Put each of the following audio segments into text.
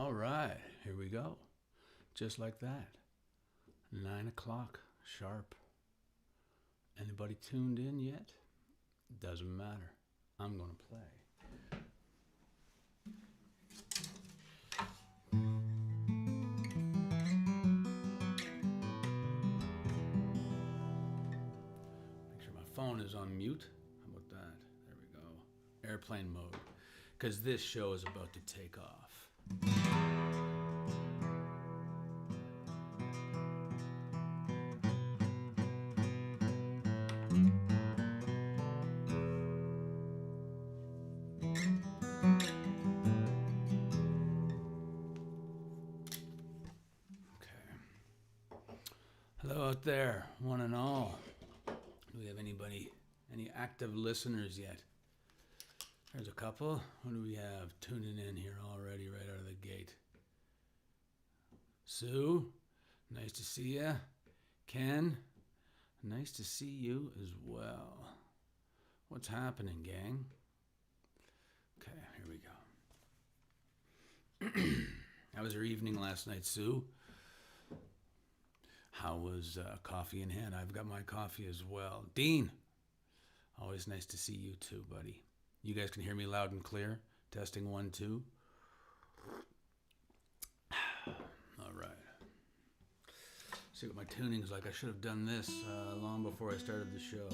All right, here we go. Just like that. 9 o'clock sharp. Anybody tuned in yet? Doesn't matter. I'm going to play. Make sure my phone is on mute. How about that? There we go. Airplane mode. Because this show is about to take off. Hello out there, one and all. Do we have any active listeners yet? There's a couple. What do we have tuning in here already right out of the gate? Sue, nice to see ya. Ken, nice to see you as well. What's happening, gang? Okay, here we go. How was your evening last night, Sue? How was coffee in hand? I've got my coffee as well. Dean, always nice to see you too, buddy. You guys can hear me loud and clear. Testing 1, 2. All right. See what my tuning's like. I should have done this long before I started the show.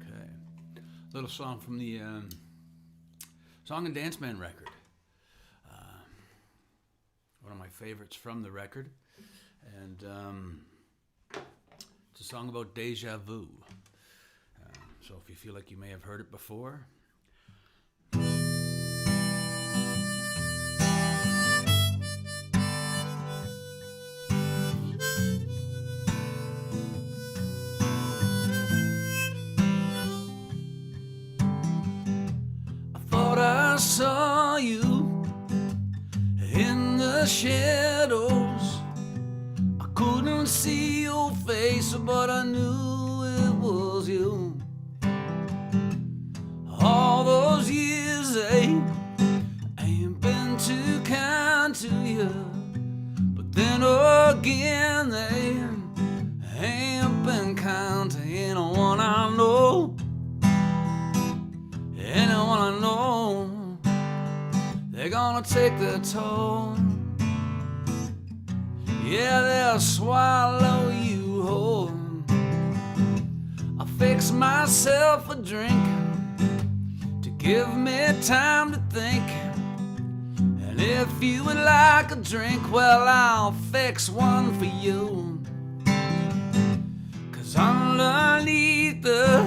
Okay. Little song from the Song and Dance Man record. One of my favorites from the record. And it's a song about deja vu. So if you feel like you may have heard it before. I saw you in the shadows. I couldn't see your face, but I knew it was you. All those years they ain't been too kind to you, but then again they ain't been kind to anyone I know. Anyone I know. They're gonna take their toll. Yeah, they'll swallow you whole. I fix myself a drink to give me time to think. And if you would like a drink, well, I'll fix one for you. 'Cause underneath the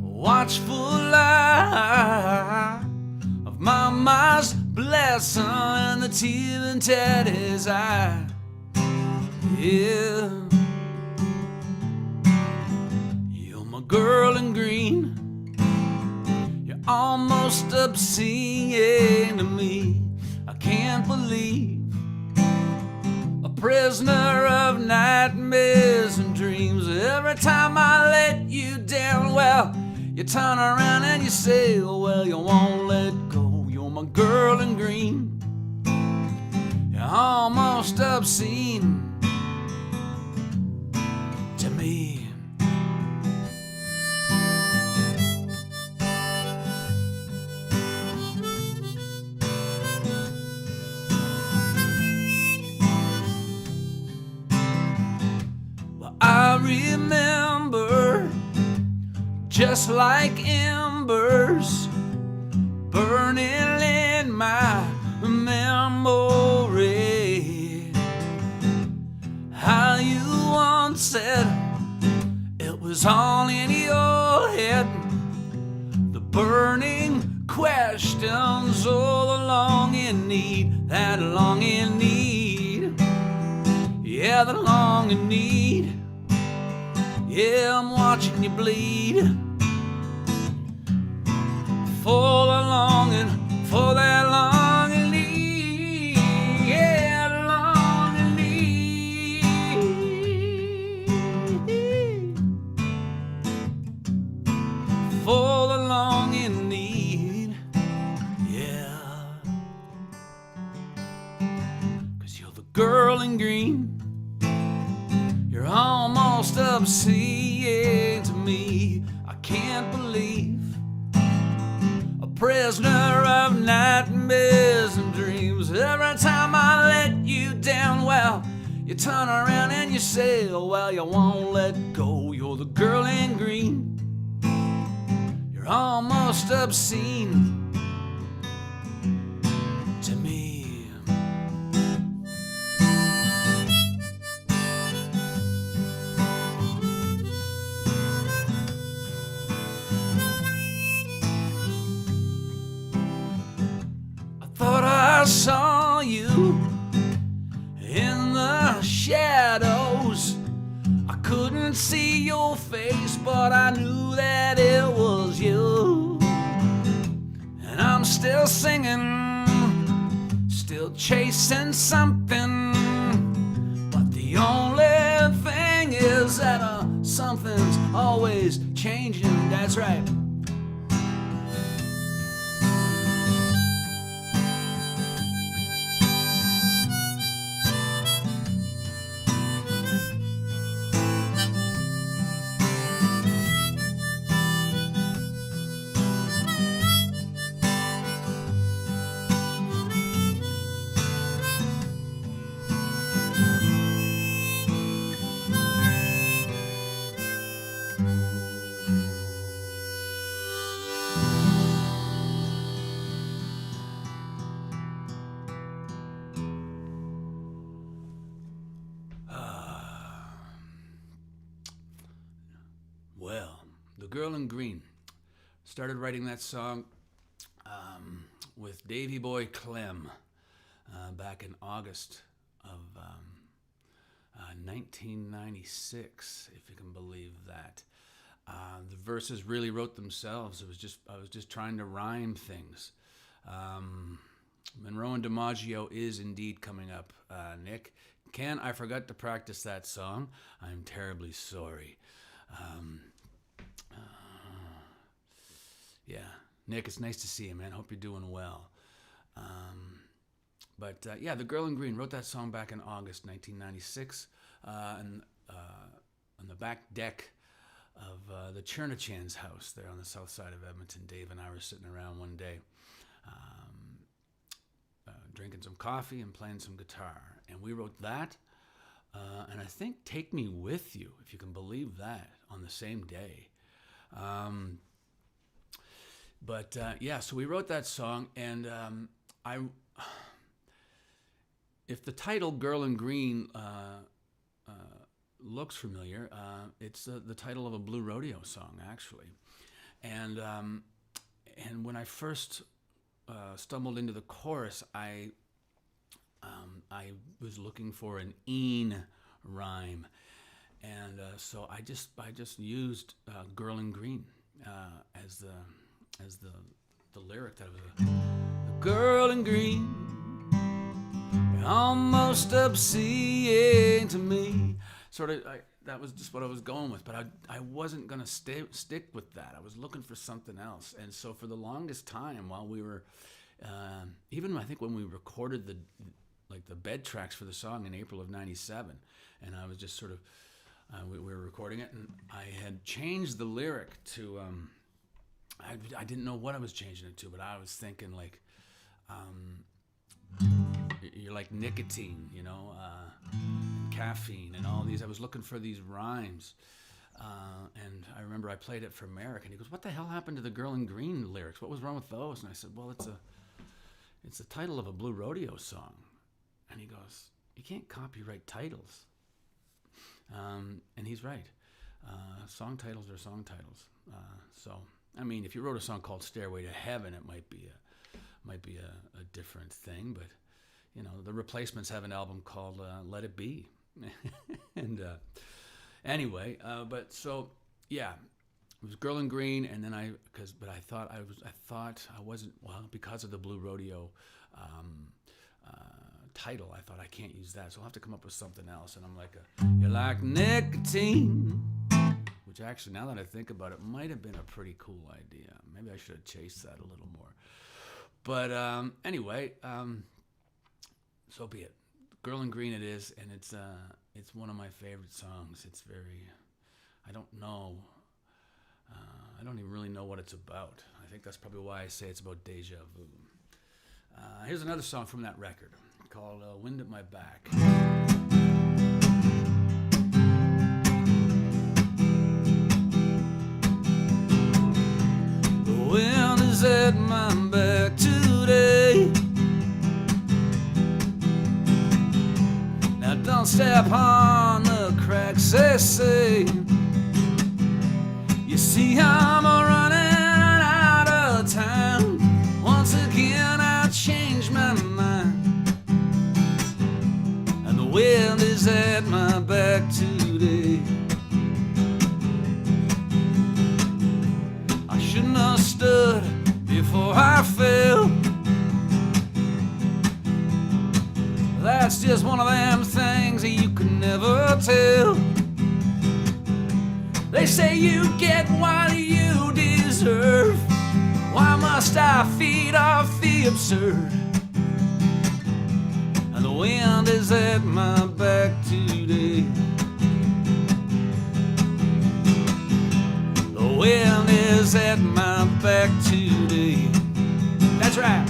watchful eye of Mama's blessing and the tear in Teddy's eye. Yeah, you're my girl in green. You're almost obscene to me. I can't believe a prisoner of nightmares and dreams. Every time I let you down, well, you turn around and you say, oh, well, you won't let go. You're my girl in green. You're almost obscene to me. Well, I remember just like embers burning in my memory. How you once said it was all in your head. The burning questions, oh, the longing need, that longing need. Yeah, the longing need. Yeah, I'm watching you bleed. For the longing, for that longing need, yeah, longing need. girl in green. You're almost obscene to me. I can't believe a prisoner of nightmares and dreams. Every time I let you down, well, you turn around and you say, oh, well, you won't let go. You're the girl in green. You're almost obscene to me. I thought I saw you in the shadows. I couldn't see your face, but I knew that it was you. And I'm still singing, still chasing something. But the only thing is that something's always changing. That's right. Well, the girl in green. Started writing that song with Davy Boy Clem back in August of 1996, if you can believe that. The verses really wrote themselves. I was just trying to rhyme things. Monroe and DiMaggio is indeed coming up, Nick. Ken, I forgot to practice that song. I'm terribly sorry. Yeah, Nick, it's nice to see you, man. Hope you're doing well. But yeah, the girl in green wrote that song back in August 1996, and on the back deck of the Chernachan's house there on the south side of Edmonton. Dave and I were sitting around one day, drinking some coffee and playing some guitar, and we wrote that. And I think "Take Me With You," if you can believe that, on the same day. But yeah, so we wrote that song, and if the title "Girl in Green" looks familiar, it's the title of a Blue Rodeo song, actually. And when I first stumbled into the chorus, I was looking for an "een" rhyme, and so I just used "Girl in Green" as the lyric. That was the girl in green, almost obscene to me. Sort of, that was just what I was going with, but I wasn't gonna stick with that. I was looking for something else, and so for the longest time, while we were, even I think when we recorded the bed tracks for the song in April of '97, and I was just sort of, we were recording it, and I had changed the lyric to. I didn't know what I was changing it to, but I was thinking like, you're like nicotine, and caffeine and all these. I was looking for these rhymes, and I remember I played it for Merrick, and he goes, "What the hell happened to the Girl in Green lyrics? What was wrong with those?" And I said, "Well, it's the title of a Blue Rodeo song." And he goes, "You can't copyright titles." And he's right. Song titles are song titles. So. I mean, if you wrote a song called "Stairway to Heaven," it might be a different thing. But the Replacements have an album called "Let It Be," and anyway. But so yeah, it was "Girl in Green," and then I thought I wasn't, well, because of the Blue Rodeo title. I thought I can't use that, so I'll have to come up with something else. And I'm like, "You're like nicotine." Which actually, now that I think about it, might have been a pretty cool idea. Maybe I should have chased that a little more. But anyway, so be it. Girl in Green it is, and it's one of my favorite songs. It's very, I don't know, I don't even really know what it's about. I think that's probably why I say it's about deja vu. Here's another song from that record called Wind at My Back. The wind is at my back today. Now don't step on the cracks, they say. You see I'm running out of time. Once again I changed my mind, and the wind is at my back today. I shouldn't have stood before I fell. That's just one of them things that you can never tell. They say you get what you deserve. Why must I feed off the absurd? And the wind is at my back today. The wind is at my back today. That's right.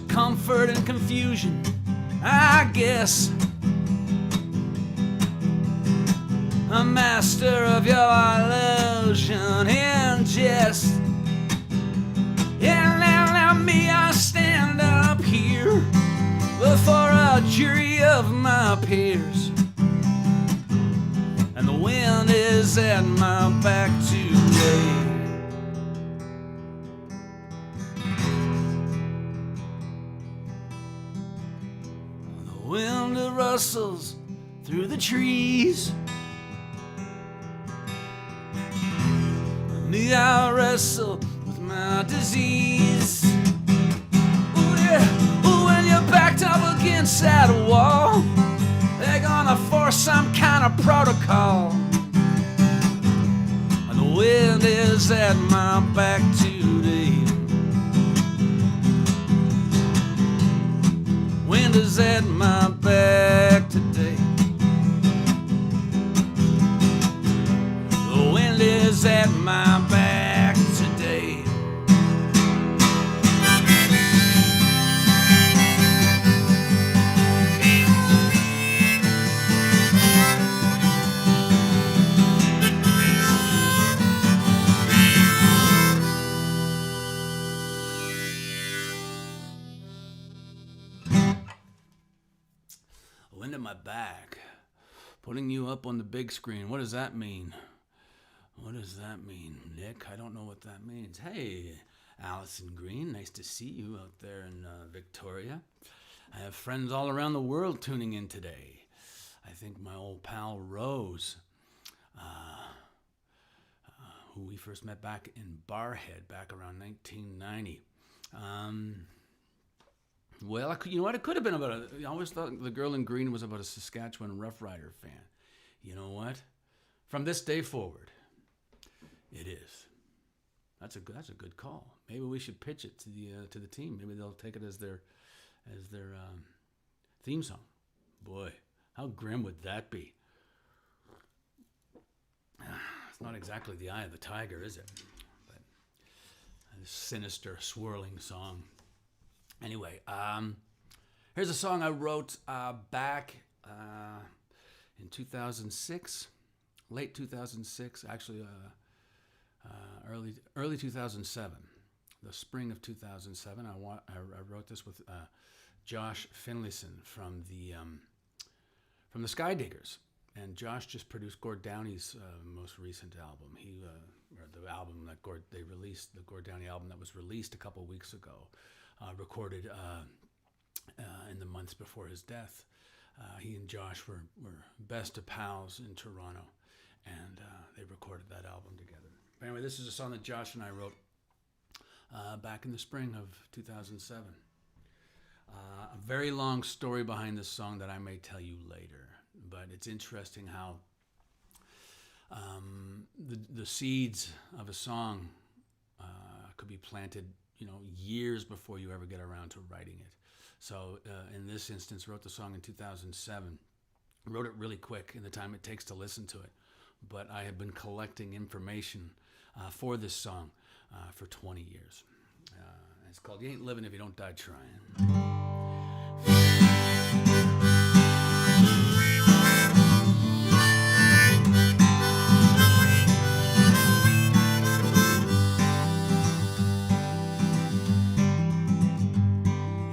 Comfort and confusion, I guess. A master of your illusion and jest. Yeah, now me, I stand up here before a jury of my peers, and the wind is at my back today. The wind rustles through the trees. Me, I wrestle with my disease. Ooh, yeah. Ooh, when you're backed up against that wall, they're gonna force some kind of protocol. And the wind is at my back today. Wind is at my back today. The wind is at my back today. Wind at my back. Putting you up on the big screen. What does that mean? What does that mean, Nick? I don't know what that means. Hey, Allison Green, nice to see you out there in Victoria. I have friends all around the world tuning in today. I think my old pal Rose, who we first met back in Barhead back around 1990. Well, you know what? It could have been about I always thought The Girl in Green was about a Saskatchewan Rough Rider fan. You know what? From this day forward, it is. That's a good call. Maybe we should pitch it to the team. Maybe they'll take it as their theme song. Boy, how grim would that be? It's not exactly the Eye of the Tiger, is it? But a sinister, swirling song. Anyway, here's a song I wrote back in 2006, late 2006, actually early 2007, the spring of 2007. I wrote this with Josh Finlayson from the Sky Diggers, and Josh just produced Gord Downey's most recent album. Or the album that they released, the Gord Downey album that was released a couple weeks ago. Recorded in the months before his death. He and Josh were best of pals in Toronto, and they recorded that album together. But anyway, this is a song that Josh and I wrote back in the spring of 2007. A very long story behind this song that I may tell you later, but it's interesting how the seeds of a song could be planted, years before you ever get around to writing it. So in this instance, wrote the song in 2007. Wrote it really quick in the time it takes to listen to it, but I have been collecting information for this song for 20 years. It's called "You Ain't Living If You Don't Die Trying."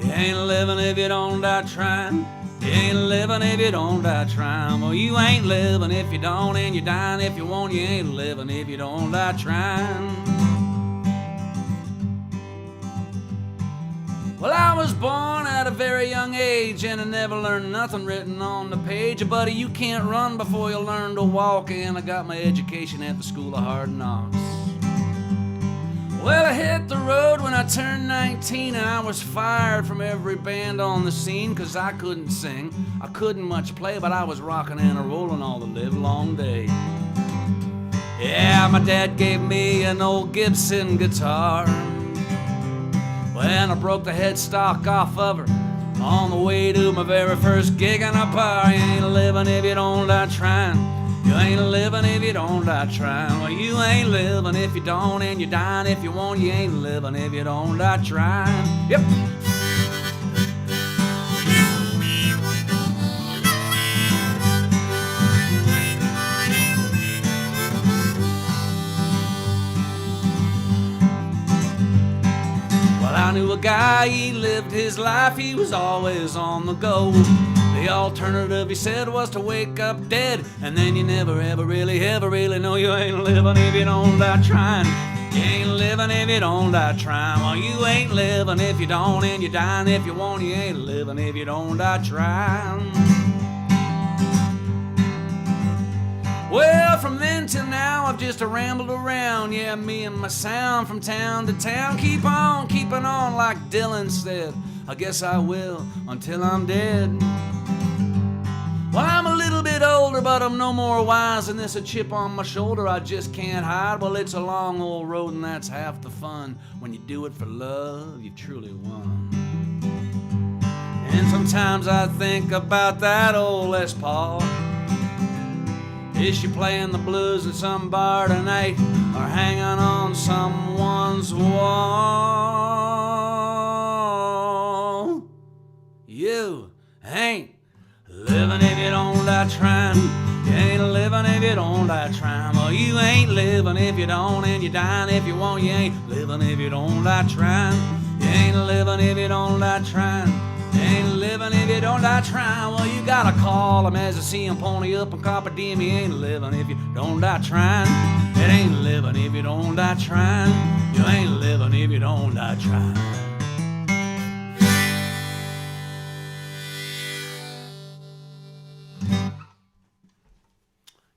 You ain't living if you don't die trying. You ain't living if you don't die trying. Well, you ain't living if you don't, and you're dying if you won't. You ain't living if you don't die trying. Well, I was born at a very young age, and I never learned nothing written on the page. Buddy, you can't run before you learn to walk, and I got my education at the School of Hard Knocks. Well, I hit the road when I turned 19, and I was fired from every band on the scene, 'cause I couldn't sing, I couldn't much play, but I was rocking and a-rolling all the livelong day. Yeah, my dad gave me an old Gibson guitar when I broke the headstock off of her on the way to my very first gig in a bar. You ain't living if you don't die trying. You ain't living if you don't die trying. Well, you ain't living if you don't, and you're dying if you won't. You ain't living if you don't die trying. Yep. Well, I knew a guy, he lived his life, he was always on the go. The alternative, he said, was to wake up dead, and then you never ever really know. You ain't living if you don't die trying. You ain't living if you don't die trying. Well, you ain't living if you don't, and you're dying if you won't. You ain't living if you don't die trying. Well, from then till now, I've just rambled around. Yeah, me and my sound from town to town. Keep on keeping on, like Dylan said. I guess I will until I'm dead. Well, I'm a little bit older, but I'm no more wise, and this a chip on my shoulder I just can't hide. Well, it's a long old road, and that's half the fun. When you do it for love, you've truly won. And sometimes I think about that old Les Paul. Is she playing the blues at some bar tonight, or hanging on someone's wall? You ain't living if you don't die trying. You ain't living if you don't die trying. Well, you ain't living if you don't, and you're dying if you won't. You ain't living if you don't die trying. You ain't living if you don't die trying. You ain't living if you don't die trying. Well, you gotta call him as I see him pony up and copper diem. You ain't living if you don't die trying. It ain't living if you don't die trying. You ain't living if you don't die trying.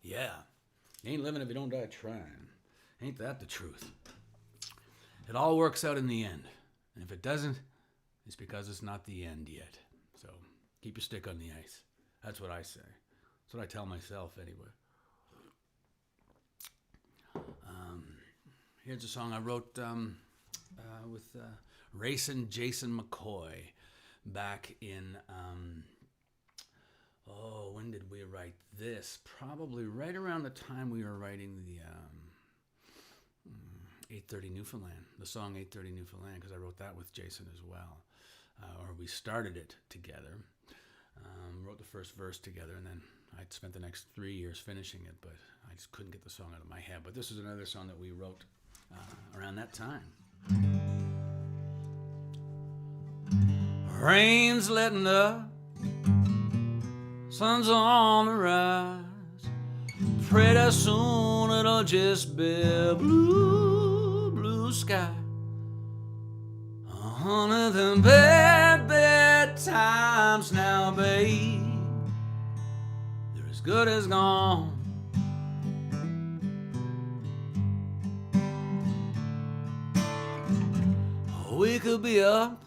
Yeah, you ain't living if you don't die trying. Ain't that the truth? It all works out in the end. And if it doesn't, it's because it's not the end yet. So keep your stick on the ice. That's what I say. That's what I tell myself anyway. Here's a song I wrote with Racing Jason McCoy back in... when did we write this? Probably right around the time we were writing the 830 Newfoundland, the song 830 Newfoundland, because I wrote that with Jason as well. Or we started it together. Wrote the first verse together, and then I spent the next 3 years finishing it, but I just couldn't get the song out of my head. But this is another song that we wrote around that time. Rain's letting up, sun's on the rise. Pretty soon it'll just be blue, blue sky. Under them bad, bad bad times now, babe. They're as good as gone. We could be up,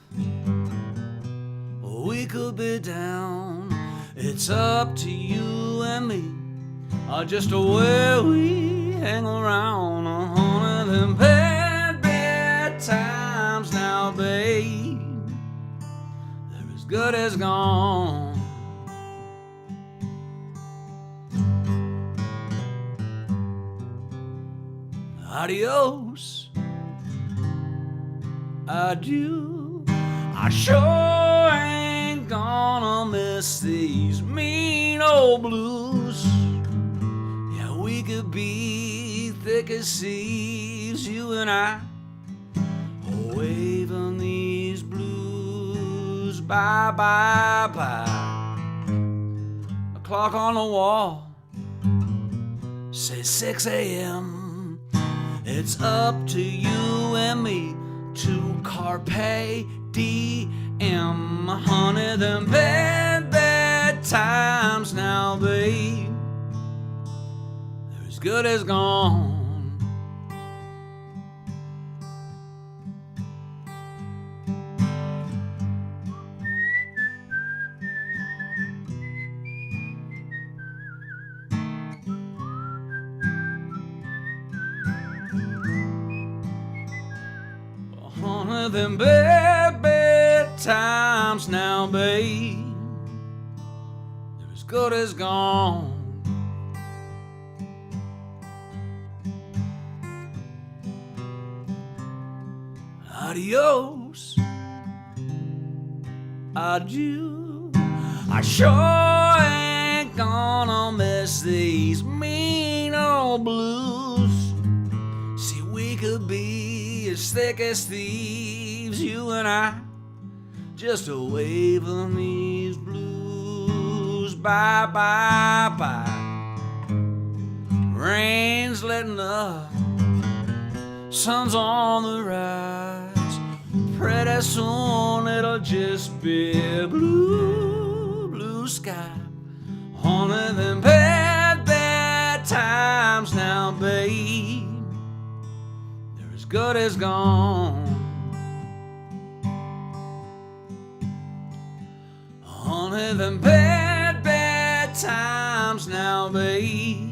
or we could be down. It's up to you and me, or just where we hang around. On them bad, bad times now, babe. They're as good as gone. Adios, adieu. I sure ain't gonna miss these mean old blues. Yeah, we could be thick as thieves, you and I, waving these blues bye, bye, bye. The clock on the wall says 6 a.m. It's up to you and me to carpe diem, honey. Them bad, bad times now, babe, they're as good as gone. Honey, them bad, bad times now, babe, they're as good as gone. Adios, adieu. I sure ain't gonna miss these mean old blues. See, we could be as thick as thieves, you and I, just a waving these blues bye, bye, bye. Rain's letting up, sun's on the rise. Pretty soon it'll just be blue, blue sky. Honey, them bad, bad times now, babe, they're as good as gone. Honey, them bad, bad times now, babe,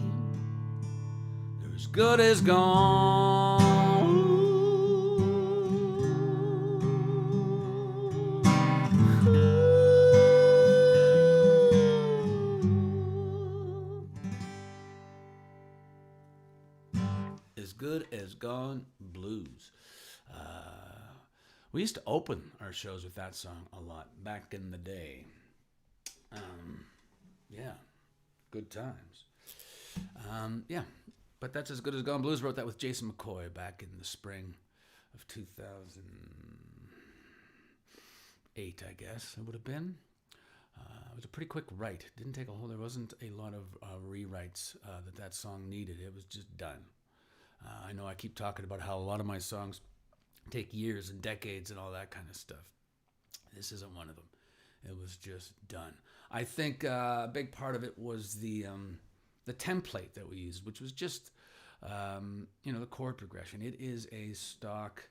they're as good as gone. As good as gone blues. We used to open our shows with that song a lot back in the day. Yeah, good times. Yeah, but that's As Good as Gone Blues. Wrote that with Jason McCoy back in the spring of 2008, I guess it would have been. It was a pretty quick write. Didn't take a whole. There wasn't a lot of rewrites that song needed. It was just done. I know I keep talking about how a lot of my songs take years and decades and all that kind of stuff. This isn't one of them. It was just done. I think a big part of it was the template that we used, which was just the chord progression. It is a stock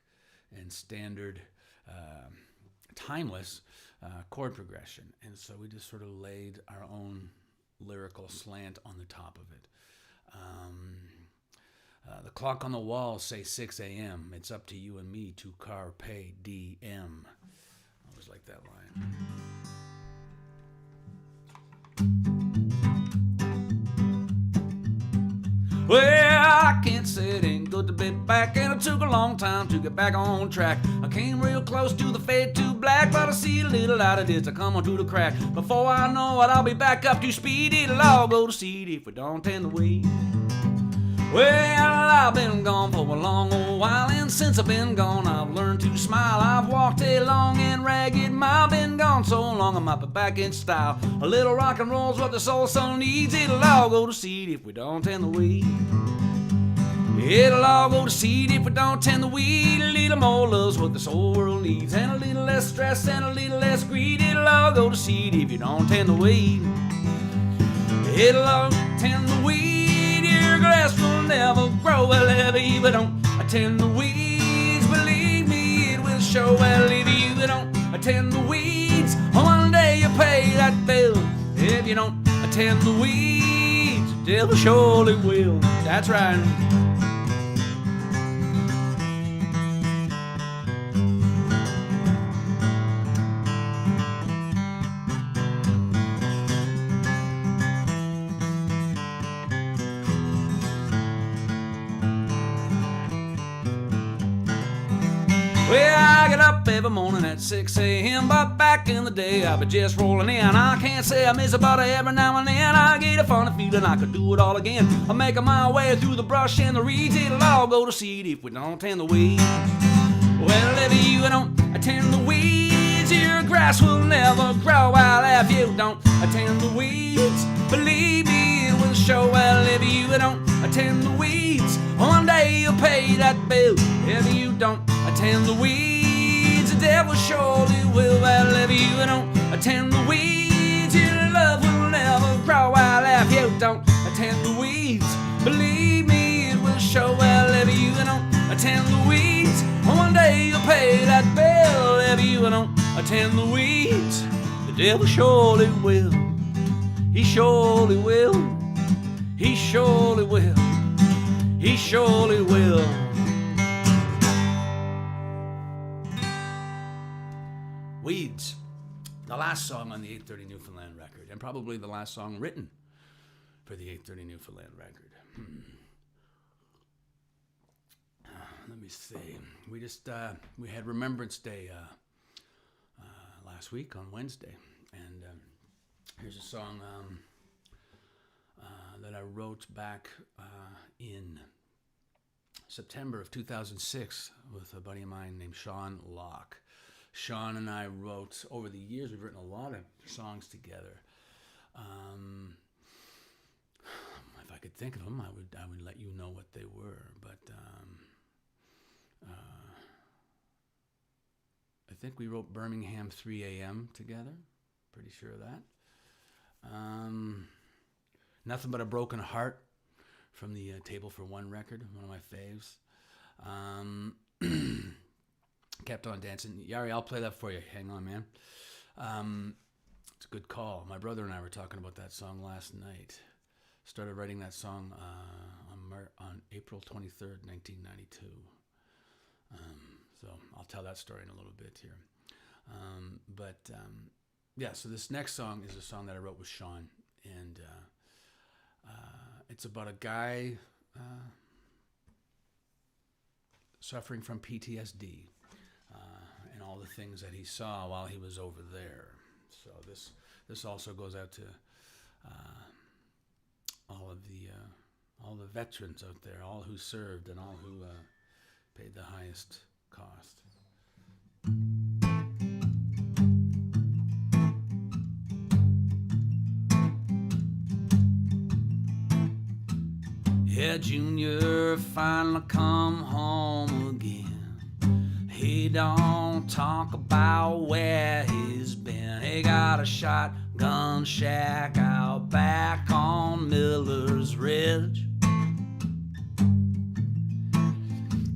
and standard, timeless chord progression, and so we just sort of laid our own lyrical slant on the top of it. The clock on the wall say 6 a.m. It's up to you and me to carpe diem. I always like that line. Well, I can't say it ain't good to be back, and it took a long time to get back on track. I came real close to the fade to black, but I see a little out of this. I come on to the crack. Before I know it, I'll be back up to speed. It'll all go to seed if we don't tend the way. Well, I've been gone for a long old while, and since I've been gone, I've learned to smile. I've walked a long and ragged mile, been gone so long I might be back in style. A little rock and roll's what the soul so needs. It'll all go to seed if we don't tend the weed. It'll all go to seed if we don't tend the weed. A little more love's what this whole world needs, and a little less stress and a little less greed. It'll all go to seed if you don't tend the weed. It'll all tend the weed. Your grass will never grow. Well, if you don't attend the weeds, believe me, it will show. Well, if you don't attend the weeds, one day you'll pay that bill. If you don't attend the weeds, the devil surely will. That's right. Well, I get up every morning at 6 a.m., but back in the day I was just rolling in. I can't say I miss about it every now and then. I get a funny feeling I could do it all again. I'm making my way through the brush and the reeds. It'll all go to seed if we don't tend the weeds. Well, if you don't attend the weeds, your grass will never grow. Well, if you don't attend the weeds, believe me, it will show. Well, if you don't attend the weeds, one day you'll pay that bill. If you don't attend the weeds, the devil surely will. Well, if you don't attend the weeds, your love will never grow. Well, if you don't attend the weeds, believe me, it will show. Well, if you don't attend the weeds, one day you'll pay that bill. If you don't attend the weeds, the devil surely will. He surely will. He surely will. He surely will. Weeds, the last song on the 830 Newfoundland record, and probably the last song written for the 830 Newfoundland record. Let me see. We had Remembrance Day last week on Wednesday, and here's a song that I wrote back in September of 2006 with a buddy of mine named Sean Locke. Sean and I wrote, over the years, we've written a lot of songs together. If I could think of them, I would let you know what they were. But I think we wrote Birmingham 3 a.m. together. Pretty sure of that. Nothing But a Broken Heart from the Table for One record, one of my faves. Kept on Dancing. Yari, I'll play that for you. Hang on, man. It's a good call. My brother and I were talking about that song last night. Started writing that song on April 23rd, 1992. So I'll tell that story in a little bit here. Yeah, so this next song is a song that I wrote with Sean. And it's about a guy suffering from PTSD. And all the things that he saw while he was over there. So this also goes out to all the veterans out there, all who served and all who paid the highest cost. Yeah, Junior finally come home again. He don't talk about where he's been. He got a shotgun shack out back on Miller's Ridge.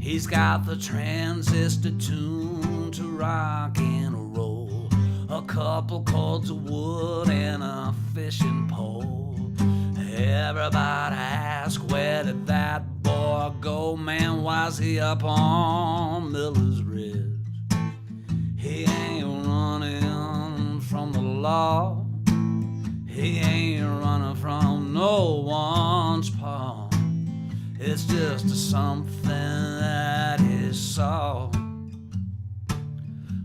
He's got the transistor tuned to rock and roll, a couple cords of wood and a fishing pole. Everybody asks, where did that boy go? Man, why's he up on Miller's Ridge? He ain't running from the law. He ain't running from no one's paw. It's just something that he saw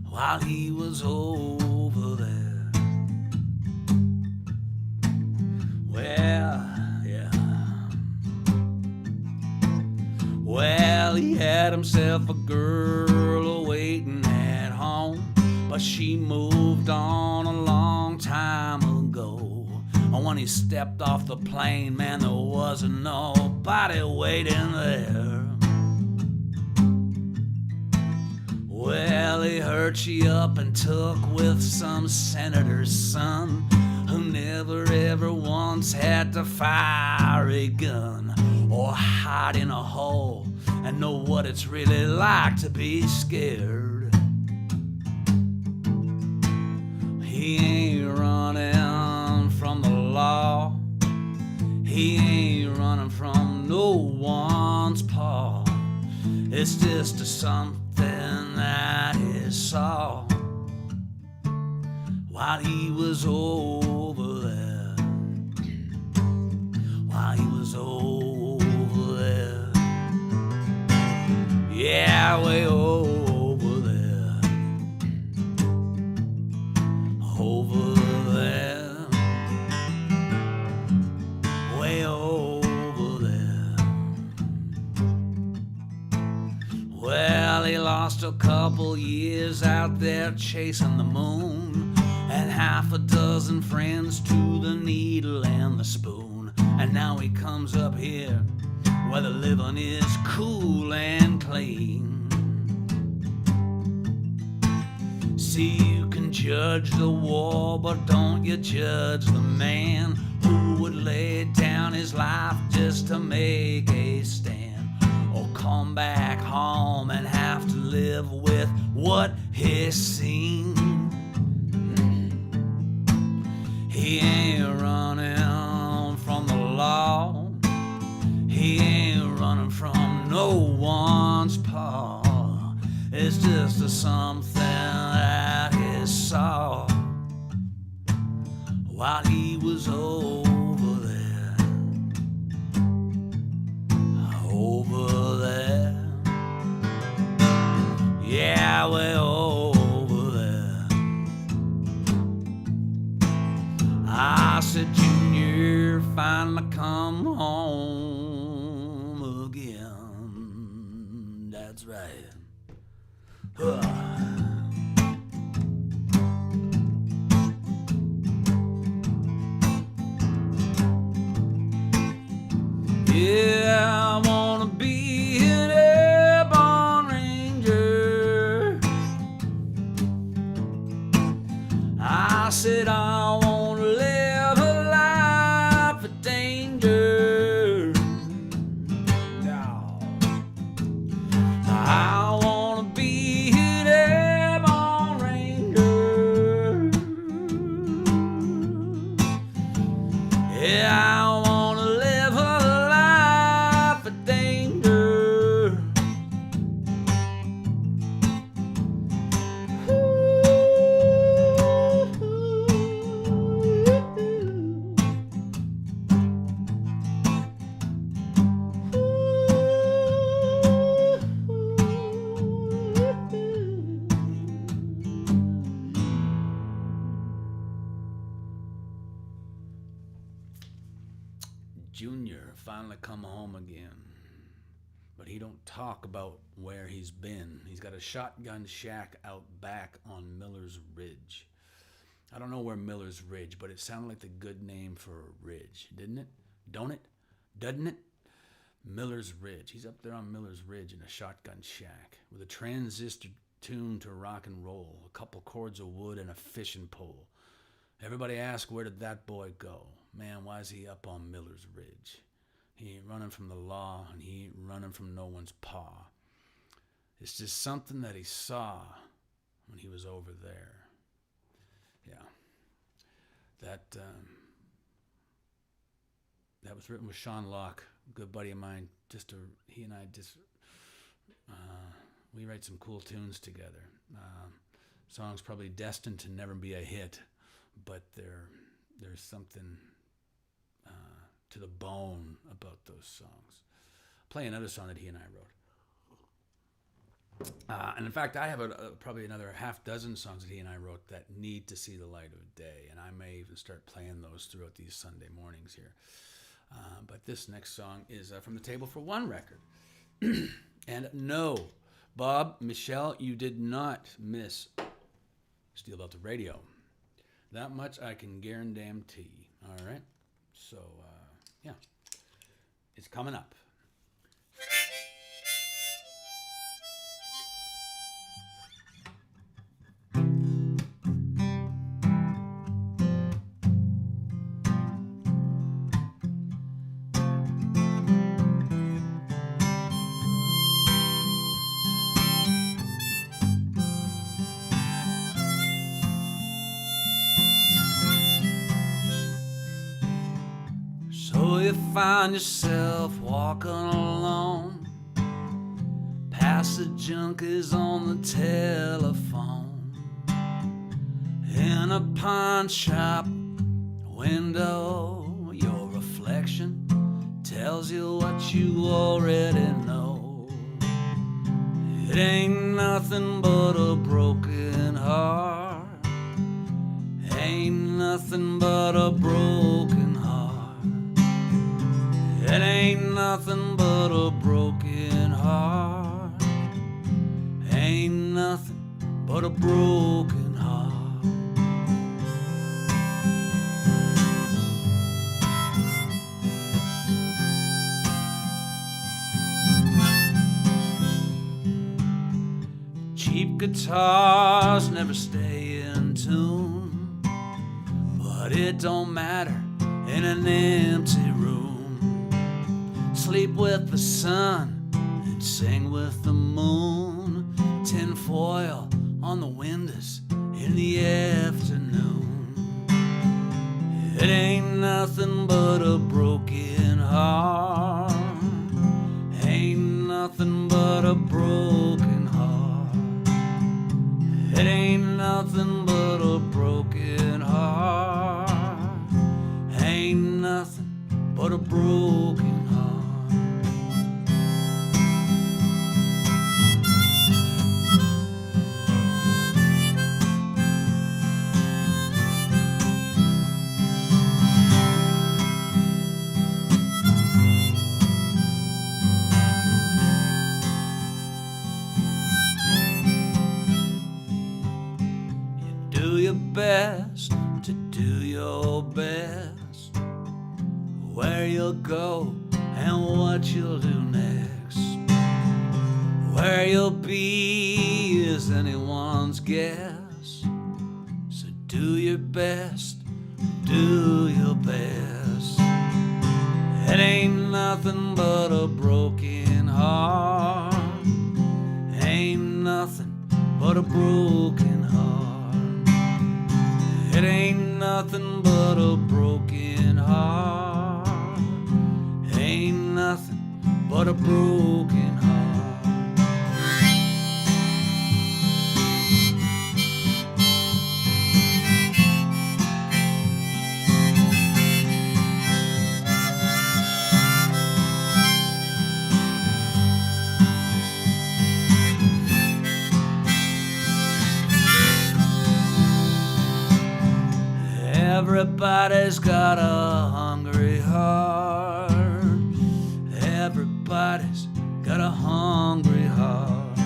while he was over there. Well, he had himself a girl waiting at home, but she moved on a long time ago. when he stepped off the plane, man, there wasn't nobody waiting there. Well, he hurt you up and took with some senator's son who never ever once had to fire a gun or hide in a hole and know what it's really like to be scared. He ain't running from the law. He ain't running from no one's paw. It's just something that he saw while he was over there. While he was over there. Yeah, way over there. Over there. Way over there. Well, he lost a couple years out there chasing the moon, and half a dozen friends to the needle and the spoon. And now he comes up here where the living is cool and clean. See, you can judge the war, but don't you judge the man who would lay down his life just to make a stand, or come back home and have to live with what he's seen. He ain't running from the law. He ain't running from no one's paw. It's just something that he saw while he was over there. Over there. Yeah, way over there. I said, Junior, finally come home again. That's right. Yeah, I wanna be an airborne ranger. I said I wanna live a life of danger. No. I wanna be an airborne ranger. Yeah, I wanna live a life of danger. Junior finally come home again, but he don't talk about where he's been. He's got a shotgun shack out back on Miller's Ridge. I don't know where Miller's Ridge, but it sounded like the good name for a ridge, didn't it? Don't it? Doesn't it? Miller's Ridge. He's up there on Miller's Ridge in a shotgun shack with a transistor tuned to rock and roll, a couple cords of wood, and a fishing pole. Everybody asks, where did that boy go? Man, why is he up on Miller's Ridge? He ain't running from the law, and he ain't running from no one's paw. It's just something that he saw when he was over there. Yeah. That was written with Sean Locke, a good buddy of mine. He and I we write some cool tunes together. Songs probably destined to never be a hit, but there's something to the bone about those songs. I'll play another song that he and I wrote. And in fact, I have probably another half dozen songs that he and I wrote that need to see the light of day, and I may even start playing those throughout these Sunday mornings here. But this next song is from the Table for One record. And no, Bob, Michelle, you did not miss Steel Belted Radio. That much I can guarantee. All right? So, yeah, it's coming up. So you find yourself walking alone, past the junkies on the telephone, in a pawn shop window. Your reflection tells you what you already know. It ain't nothing but a broken heart. Ain't nothing but a broken heart. It ain't nothing but a broken heart. Ain't nothing but a broken heart. Cheap guitars never stay in tune, but it don't matter in an empty room. Sleep with the sun and sing with the moon. Tin foil on the windows in the afternoon. It ain't nothing but a broken heart. Ain't nothing but a broken heart. It ain't nothing but a broken heart. Ain't nothing but a broken heart. Best to do your best, where you'll go and what you'll do next. Where you'll be is anyone's guess. So do your best, do your best. It ain't nothing but a broken heart. Ain't nothing but a broken heart. It ain't nothing but a broken heart. Ain't nothing but a broken heart. Everybody's got a hungry heart. Everybody's got a hungry heart.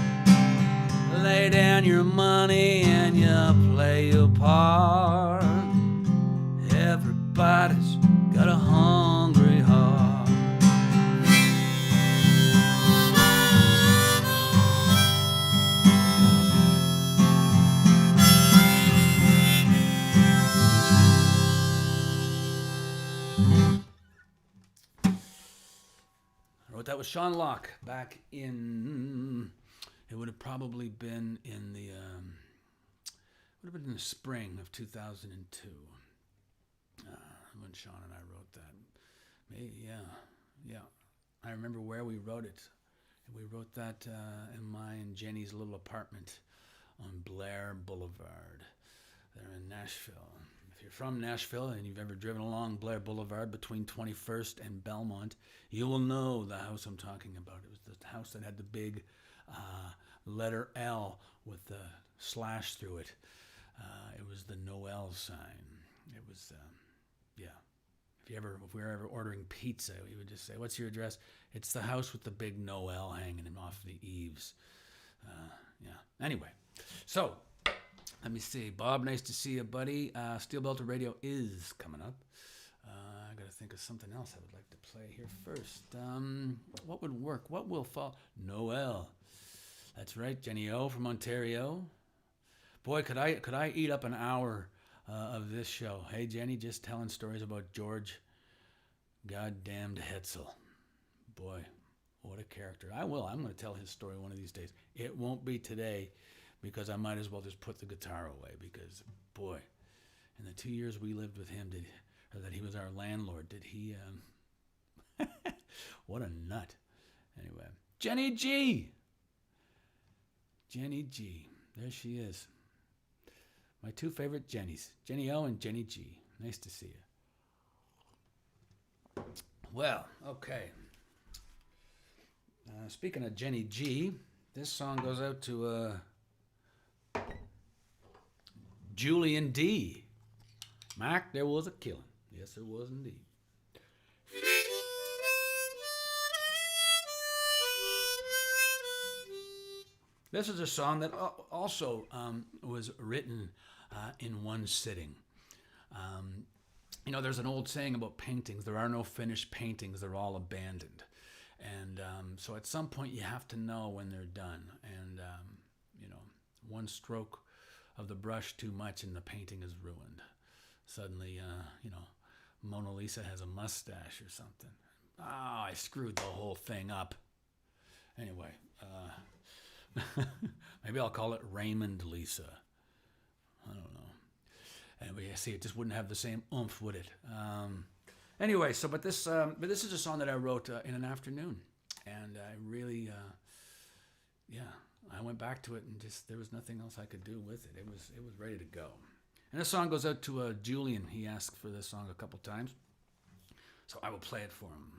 Lay down your money and you play your part. Everybody's got a hungry heart. That was Sean Locke back in, it would have probably been in the, spring of 2002, when Sean and I wrote that. Maybe, yeah. I remember where we wrote it. We wrote that in my and Jenny's little apartment on Blair Boulevard there in Nashville. If you're from Nashville and you've ever driven along Blair Boulevard between 21st and Belmont, you will know the house I'm talking about. It was the house that had the big letter L with the slash through it. It was the Noel sign. It was, yeah. If we were ever ordering pizza, we would just say, "What's your address?" It's the house with the big Noel hanging off the eaves. Yeah. Anyway, so let me see. Bob, nice to see you, buddy. Steel Belter Radio is coming up. got to think of something else I would like to play here first. What would work? What will fall? Noel. That's right, Jenny O from Ontario. Boy, could I eat up an hour of this show. Hey, Jenny, just telling stories about George goddamned Hetzel. Boy, what a character. I will. I'm going to tell his story one of these days. It won't be today because I might as well just put the guitar away because, boy, in the 2 years we lived with him, that he was our landlord, did he... what a nut. Anyway, Jenny G. Jenny G. There she is. My two favorite Jennies, Jenny O and Jenny G. Nice to see you. Well, okay. Speaking of Jenny G, this song goes out to Julian D. Mac, there was a killing. Yes, there was indeed. This is a song that also was written in one sitting. There's an old saying about paintings. There are no finished paintings. They're all abandoned. And so at some point you have to know when they're done. And, one stroke of the brush too much and the painting is ruined. Suddenly, Mona Lisa has a mustache or something. I screwed the whole thing up. Anyway, maybe I'll call it Raymond Lisa. I don't know. Anyway, see, it just wouldn't have the same oomph, would it? Anyway, but this is a song that I wrote in an afternoon, and I really, I went back to it, and just there was nothing else I could do with it. It was ready to go. And this song goes out to Julian. He asked for this song a couple times, so I will play it for him.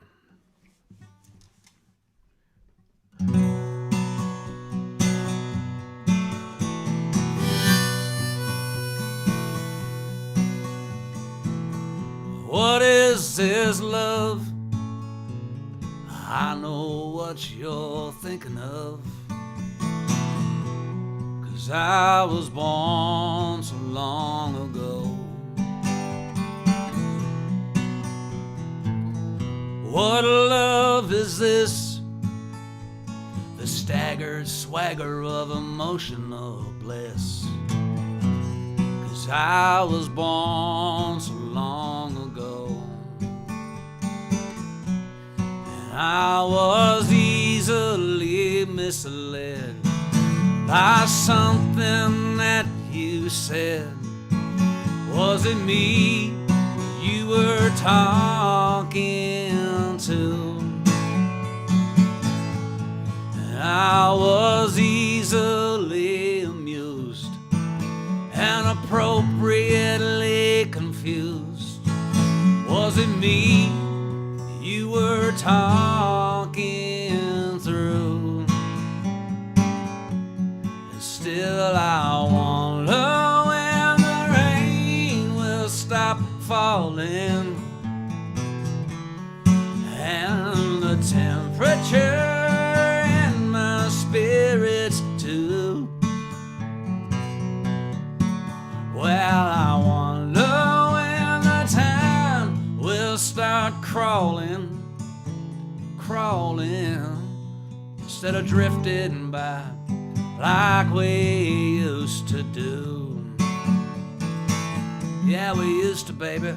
What is this love? I know what you're thinking of, 'cause I was born so long ago. What love is this? The staggered swagger of emotional bliss, 'cause I was born so long ago. And I was easily misled by something that you said. Was it me you were talking to? And I was easily amused and appropriately confused. Was it me you were talking through? And still I wonder when the rain will stop falling and the temperature in my spirits too. Well, I wonder when the time will start crawling, instead of drifting by like we used to do. Yeah, we used to, baby.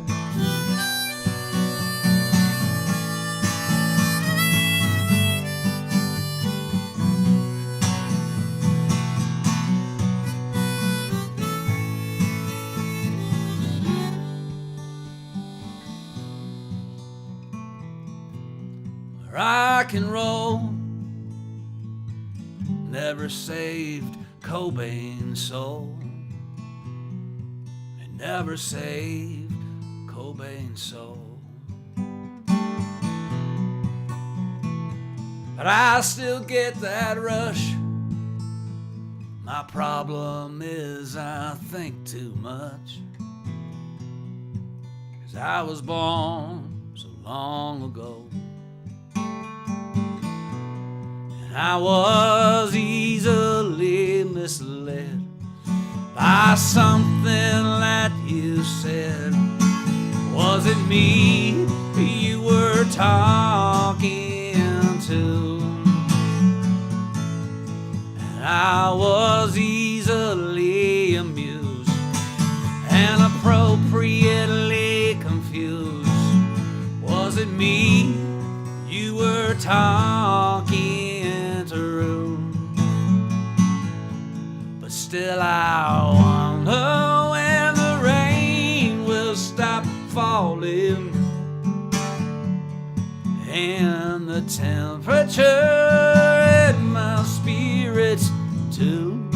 Rock and roll never saved Cobain's soul. It never saved Cobain's soul. But I still get that rush. My problem is I think too much, 'cause I was born so long ago. I was easily misled by something that you said. Was it me you were talking to? And I was easily amused and appropriately confused. Was it me you were talking to? But still I wonder when the rain will stop falling and the temperature in my spirits too.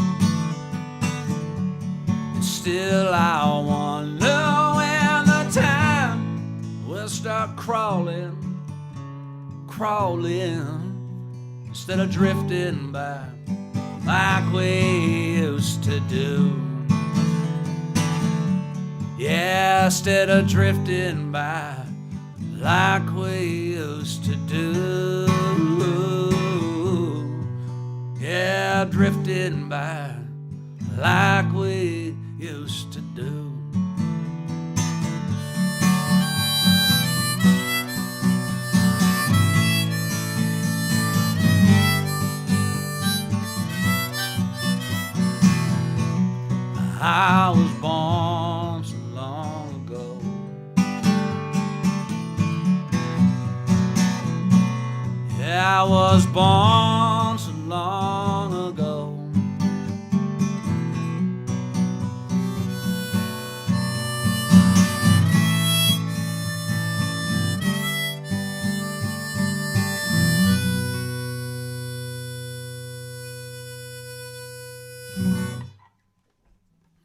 And still I wonder when the time will start crawling instead of drifting by like we used to do. Yeah, instead of drifting by like we used to do. Yeah, drifting by like we used to do. I was born so long ago. Yeah, I was born so long ago.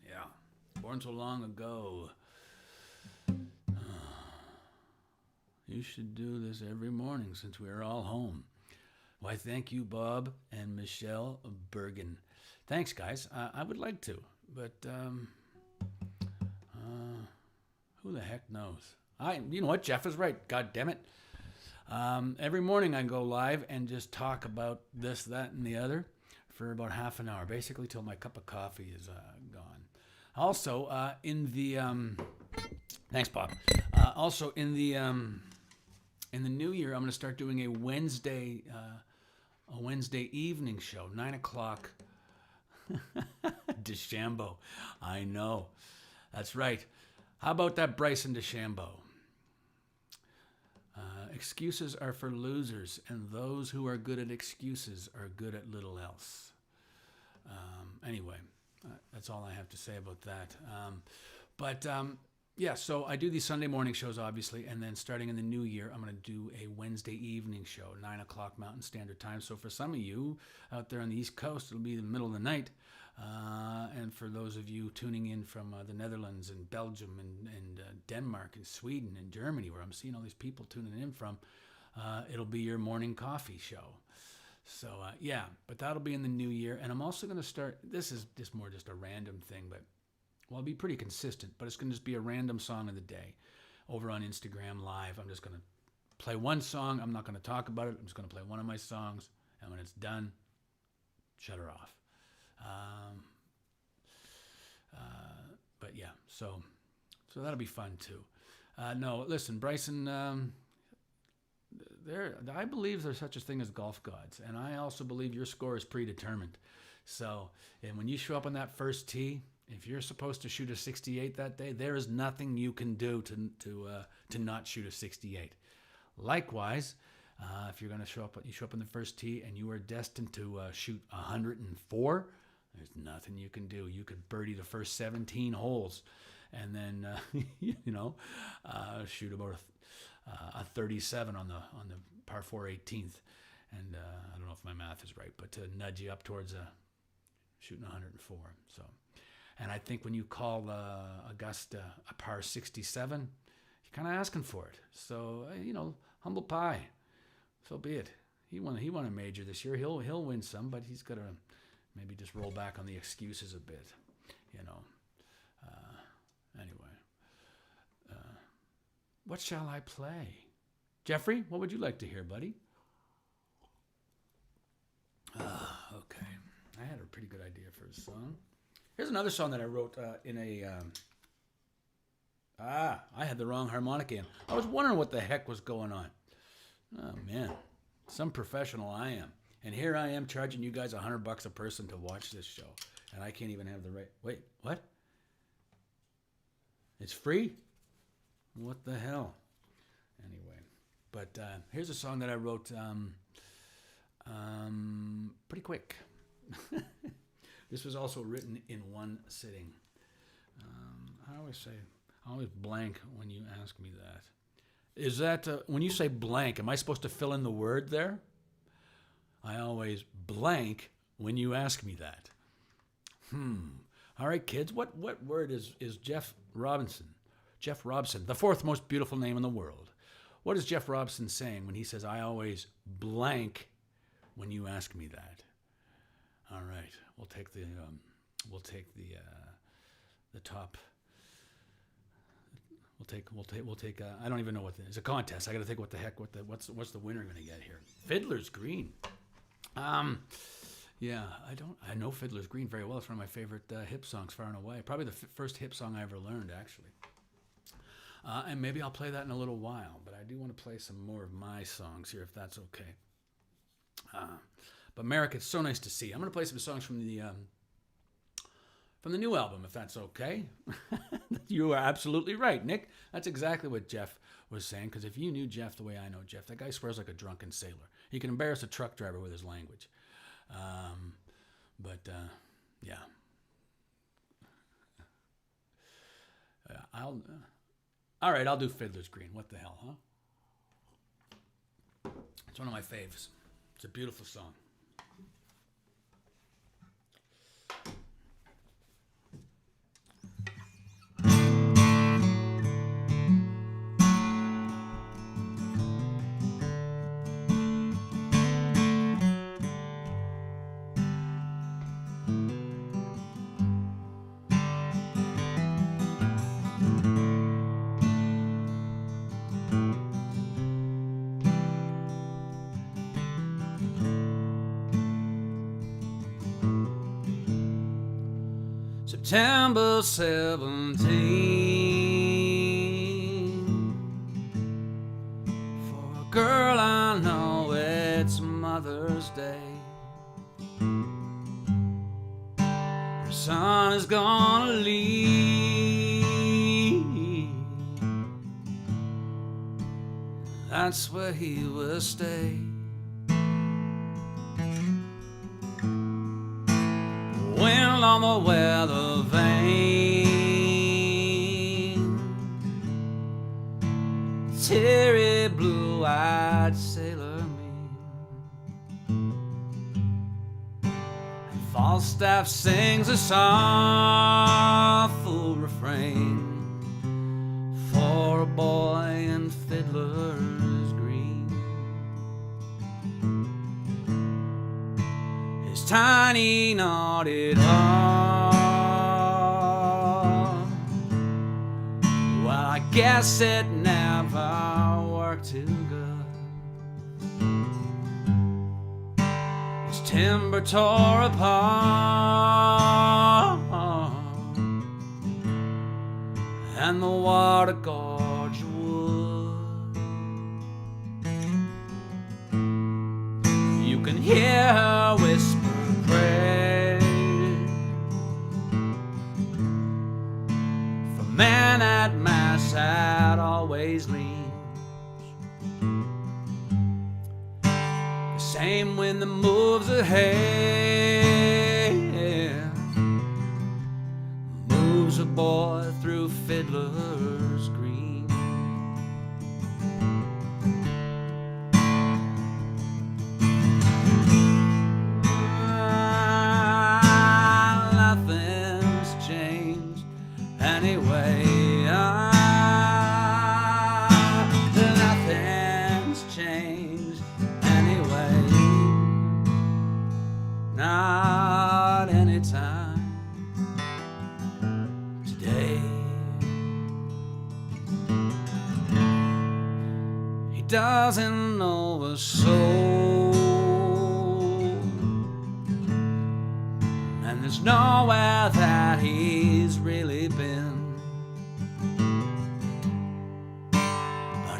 Yeah, born so long ago. You should do this every morning since we're all home. Why, thank you, Bob and Michelle Bergen. Thanks, guys. I would like to, but who the heck knows? You know what? Jeff is right. God damn it. Every morning I go live and just talk about this, that, and the other for about half an hour, basically till my cup of coffee is gone. Also, in the thanks, Bob. Also, in the new year, I'm going to start doing a Wednesday evening show, 9 o'clock. DeChambeau. I know. That's right. How about that Bryson DeChambeau? Excuses are for losers, and those who are good at excuses are good at little else. Anyway, that's all I have to say about that. Yeah, so I do these Sunday morning shows, obviously, and then starting in the new year, I'm going to do a Wednesday evening show, 9 o'clock Mountain Standard Time. So for some of you out there on the East Coast, it'll be the middle of the night. And for those of you tuning in from the Netherlands and Belgium and Denmark and Sweden and Germany, where I'm seeing all these people tuning in from, it'll be your morning coffee show. So, yeah, but that'll be in the new year. And I'm also going to start, this is just more just a random thing, but well, I'll be pretty consistent, but it's going to just be a random song of the day over on Instagram Live. I'm just going to play one song. I'm not going to talk about it. I'm just going to play one of my songs. And when it's done, shut her off. But yeah, so that'll be fun too. No, listen, Bryson, I believe there's such a thing as golf gods. And I also believe your score is predetermined. So, and when you show up on that first tee, if you're supposed to shoot a 68 that day, there is nothing you can do to not shoot a 68. Likewise, if you're going to show up on the first tee and you are destined to shoot 104, there's nothing you can do. You could birdie the first 17 holes, and then shoot about a 37 on the par 4 18th. And I don't know if my math is right, but to nudge you up towards shooting 104. So. And I think when you call Augusta a par 67, you're kind of asking for it. So, humble pie. So be it. He won a major this year. He'll win some, but he's got to maybe just roll back on the excuses a bit. Anyway, what shall I play? Jeffrey, what would you like to hear, buddy? Okay. I had a pretty good idea for a song. Here's another song that I wrote in a Ah, I had the wrong harmonica in. I was wondering what the heck was going on. Oh, man. Some professional I am. And here I am charging you guys $100 a person to watch this show. And I can't even have the right... Wait, what? It's free? What the hell? Anyway. But here's a song that I wrote pretty quick. This was also written in one sitting. I always blank when you ask me that. Is that, when you say blank, am I supposed to fill in the word there? I always blank when you ask me that. All right, kids, what word is Jeff Robinson? Jeff Robson, the fourth most beautiful name in the world. What is Jeff Robson saying when he says, I always blank when you ask me that? All right, we'll take the top. We'll take. I don't even know what it's a contest. I got to think what the heck. What's the winner going to get here? Fiddler's Green. Yeah, I know Fiddler's Green very well. It's one of my favorite hip songs, far and away. Probably the first hip song I ever learned, actually. And maybe I'll play that in a little while. But I do want to play some more of my songs here, if that's okay. But Merrick, it's so nice to see you. I'm going to play some songs from the new album, if that's okay. You are absolutely right, Nick. That's exactly what Jeff was saying, because if you knew Jeff the way I know Jeff, that guy swears like a drunken sailor. He can embarrass a truck driver with his language. Yeah. All right, I'll do Fiddler's Green. What the hell, huh? It's one of my faves. It's a beautiful song. September 17, for a girl I know it's Mother's Day. Her son is gonna leave, that's where he will stay. Wind on the weather vane, teary blue-eyed sailor me, and Falstaff sings a sorrowful refrain for a boy in Fiddler's Green. His tiny knotted heart, well, I guess it never worked too good. His timber tore apart, and the water gorged wood. You can hear her whisper pray for man at mass had always leans. The same when the moves ahead, moves a boy through Fiddler's Green. Nothing's changed anyway. Nothing's changed anyway. Not anytime today. He doesn't know a soul, and there's nowhere that he's really been.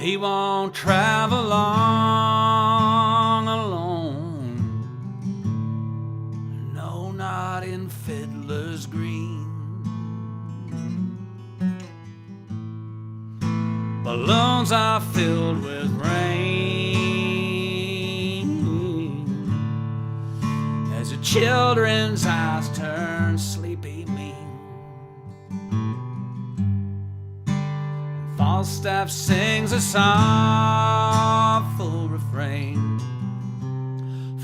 But he won't travel long alone. No, not in Fiddler's Green. Balloons are filled with rain as the children's eyes turn sleepy mean. Falstaff sings a sorrowful refrain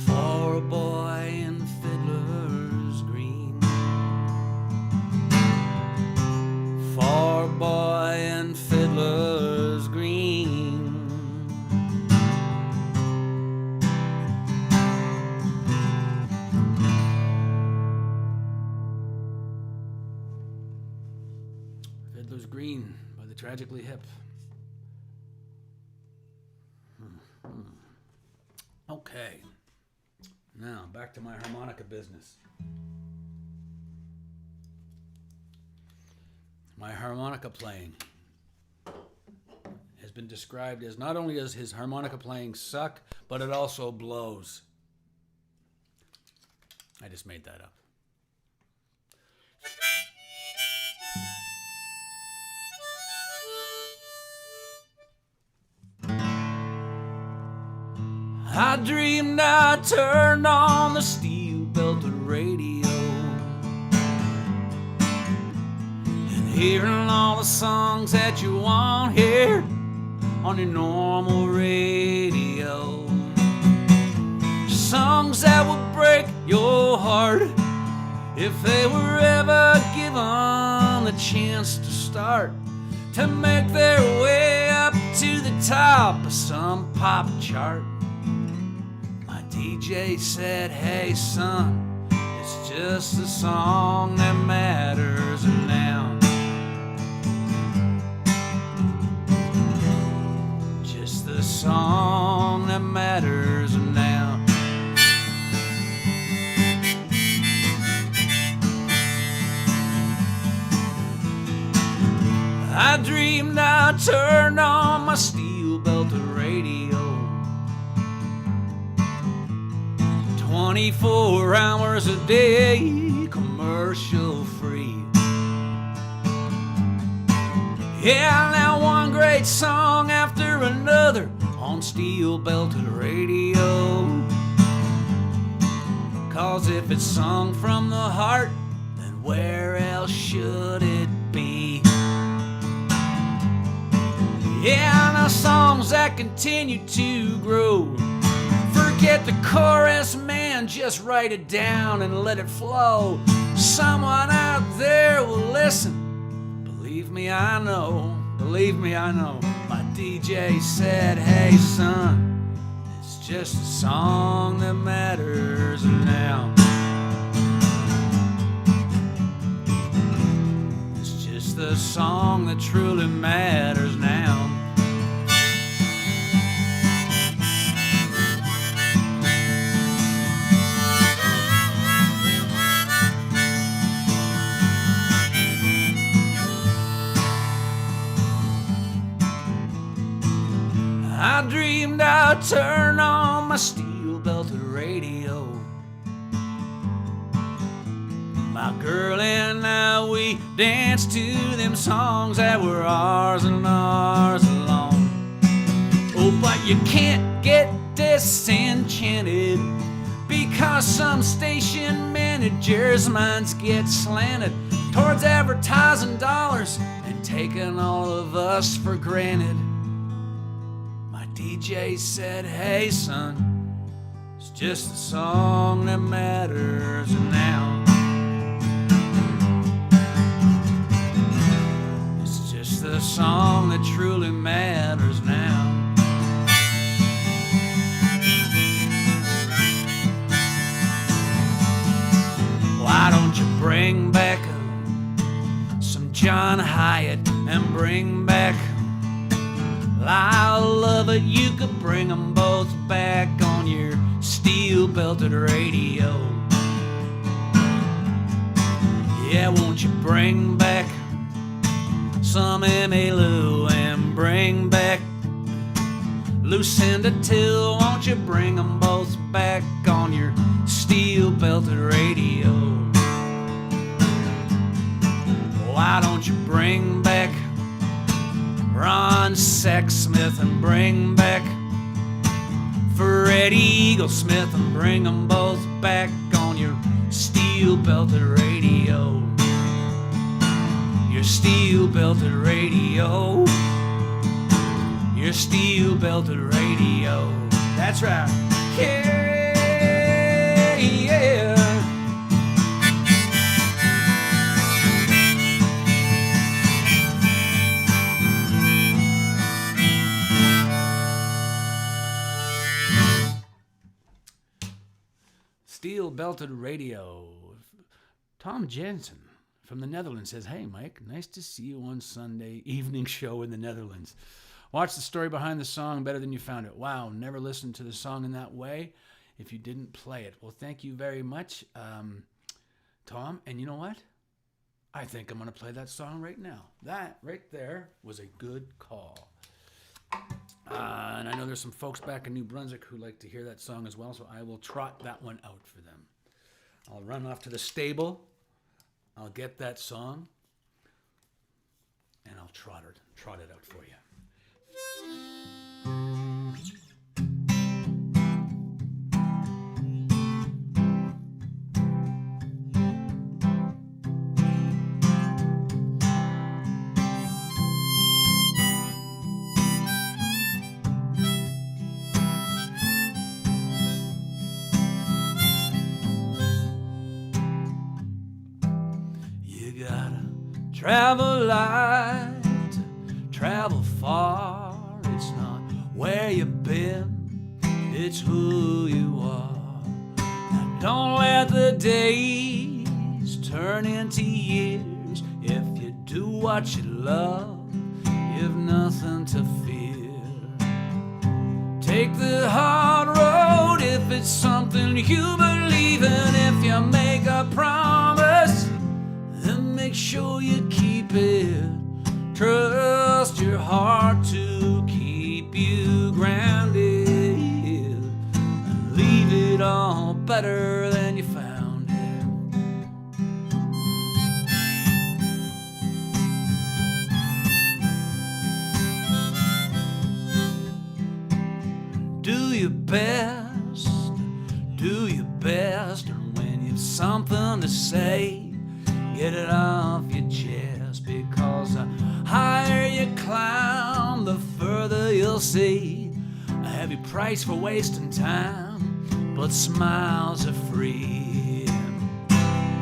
for a boy in Fiddler's Green. For a boy in Fiddler's Green. Fiddler's Green by the Tragically Hip. Okay, now back to my harmonica business. My harmonica playing has been described as not only does his harmonica playing suck, but it also blows. I just made that up. I dreamed I turned on the steel-belted radio and hearing all the songs that you won't hear on your normal radio. Songs that will break your heart if they were ever given the chance to start to make their way up to the top of some pop chart. DJ said, hey son, it's just the song that matters now. Just the song that matters now. I dreamed I turned on my steel-belted radio 24 hours a day, commercial free. Yeah, now one great song after another on steel-belted radio. 'Cause if it's sung from the heart, then where else should it be? Yeah, now songs that continue to grow. Forget the chorus, man, just write it down and let it flow. Someone out there will listen. Believe me, I know. Believe me, I know. My DJ said, hey son, it's just a song that matters now. It's just the song that truly matters now. I dreamed I'd turn on my steel-belted radio. My girl and I, we danced to them songs that were ours and ours alone. Oh, but you can't get disenchanted because some station managers' minds get slanted towards advertising dollars and taking all of us for granted. DJ said, hey son, it's just the song that matters now. It's just the song that truly matters now. Why don't you bring back some John Hyatt and bring back I love it, you could bring them both back on your steel-belted radio. Yeah, won't you bring back some Emmylou and bring back loosen the till. Won't you bring them both back on your steel-belted radio? Why don't you bring back Ron Sexsmith and bring back Freddie Eaglesmith and bring them both back on your steel-belted radio? Your steel-belted radio. Your steel-belted radio. That's right. Yeah, yeah. Steel-belted radio. Tom Jensen from the Netherlands says, "Hey, Mike, nice to see you on Sunday evening show in the Netherlands. Watch the story behind the song better than you found it. Wow, never listened to the song in that way if you didn't play it." Well, thank you very much, Tom. And you know what? I think I'm going to play that song right now. That right there was a good call. And I know there's some folks back in New Brunswick who like to hear that song as well, so I will trot that one out for them. I'll run off to the stable. I'll get that song, and I'll trot it out for you. Travel light, travel far. It's not where you've been, it's who you are. Now don't let the days turn into years. If you do what you love, you've nothing to fear. Take the hard road if it's something you believe in. If you make a promise, then make sure you keep it. Trust your heart to keep you grounded, and leave it all better than you found it. Do your best, do your best, and when you've something to say, get it off your chest, because the higher you climb, the further you'll see. A heavy price for wasting time, but smiles are free.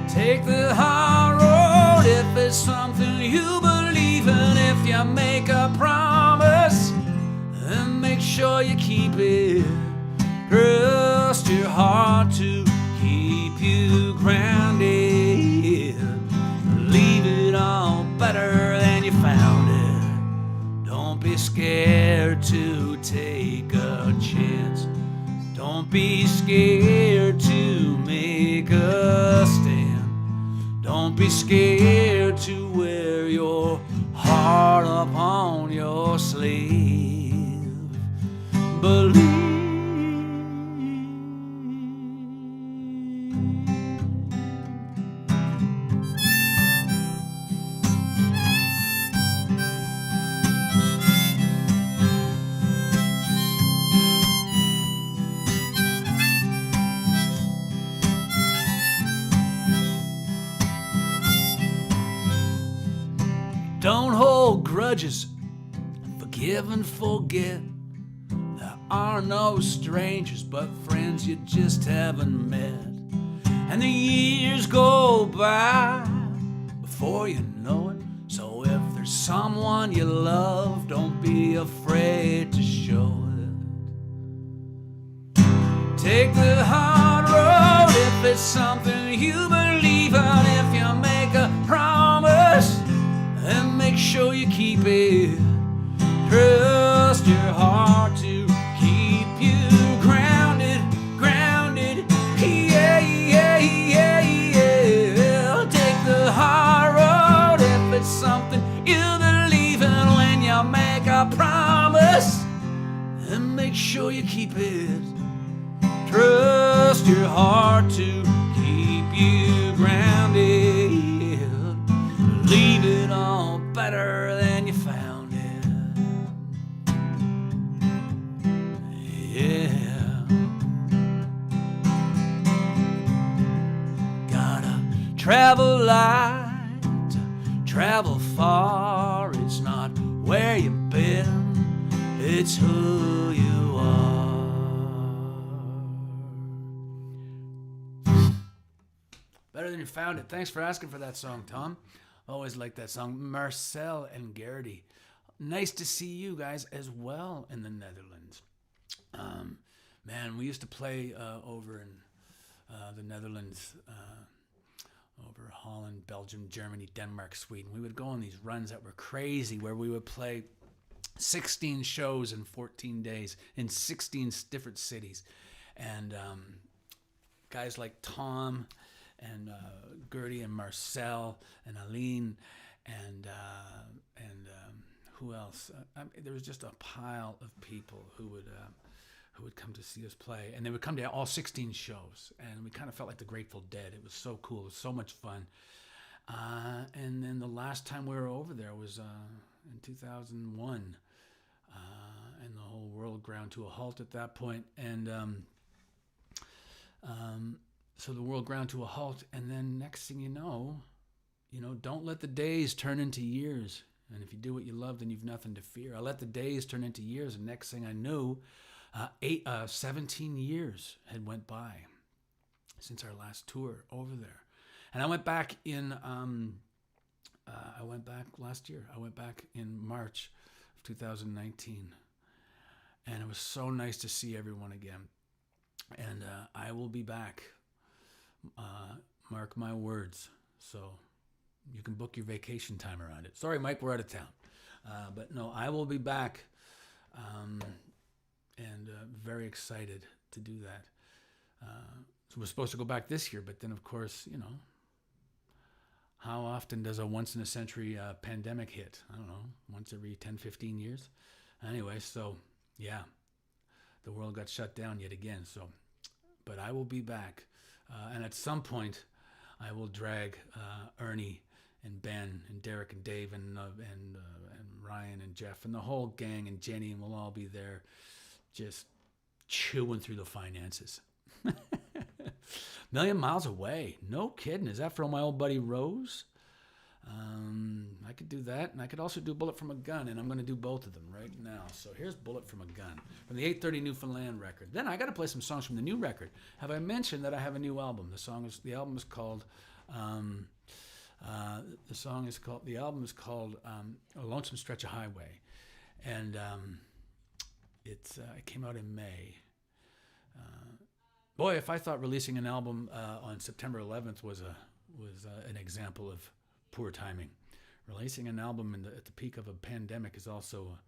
Take the hard road if it's something you believe in. If you make a promise, then make sure you keep it. Trust your heart to keep you grounded. Leave it all better than you found it. Don't be scared to take a chance. Don't be scared to make a stand. Don't be scared to wear your heart up on your sleeve. Believe. Don't hold grudges, forgive and forget. There are no strangers but friends you just haven't met. And the years go by before you know it. So if there's someone you love, don't be afraid to show it. Take the hard road if it's something you believe in. If you make a promise, and make sure you keep it. Trust your heart to keep you grounded, grounded. Yeah, yeah, yeah, yeah. Take the hard road if it's something you believe in. When you make a promise, and sure you keep it. Trust your heart to keep you grounded. Leave it all better than you found it. Yeah. Gotta travel light, travel far. It's not where you've been, it's who you are. Better than you found it. Thanks for asking for that song, Tom. Always like that song. Marcel and Gertie. Nice to see you guys as well in the Netherlands. Man, we used to play over in the Netherlands, over Holland, Belgium, Germany, Denmark, Sweden. We would go on these runs that were crazy where we would play 16 shows in 14 days in 16 different cities. And guys like Tom and Gertie and Marcel and Aline and who else? There was just a pile of people who would come to see us play, and they would come to all 16 shows, and we kind of felt like the Grateful Dead. It was so cool. It was so much fun. And then the last time we were over there was in 2001, and the whole world ground to a halt at that point. And so the world ground to a halt, and then next thing you know, don't let the days turn into years. And if you do what you love, then you've nothing to fear. I let the days turn into years, and next thing I knew, 17 years had went by since our last tour over there. And I went back in, last year. I went back in March of 2019. And it was so nice to see everyone again. And I will be back. Mark my words. So you can book your vacation time around it. Sorry, Mike, we're out of town. But no, I will be back. And very excited to do that. So we're supposed to go back this year, but then, of course, how often does a once-in-a-century pandemic hit? I don't know, once every 10, 15 years? Anyway, so, yeah, the world got shut down yet again. So, but I will be back. And at some point, I will drag Ernie and Ben and Derek and Dave and Ryan and Jeff and the whole gang and Jenny, and we'll all be there just chewing through the finances. Million miles away. No kidding. Is that from my old buddy Rose? I could do that, and I could also do Bullet from a Gun, and I'm going to do both of them right now. So here's Bullet from a Gun from the 830 Newfoundland record. Then I got to play some songs from the new record. Have I mentioned that I have a new album? The album is called A Lonesome Stretch of Highway, and it came out in May. Boy, if I thought releasing an album on September 11th was an example of poor timing. Releasing an album at the peak of a pandemic is also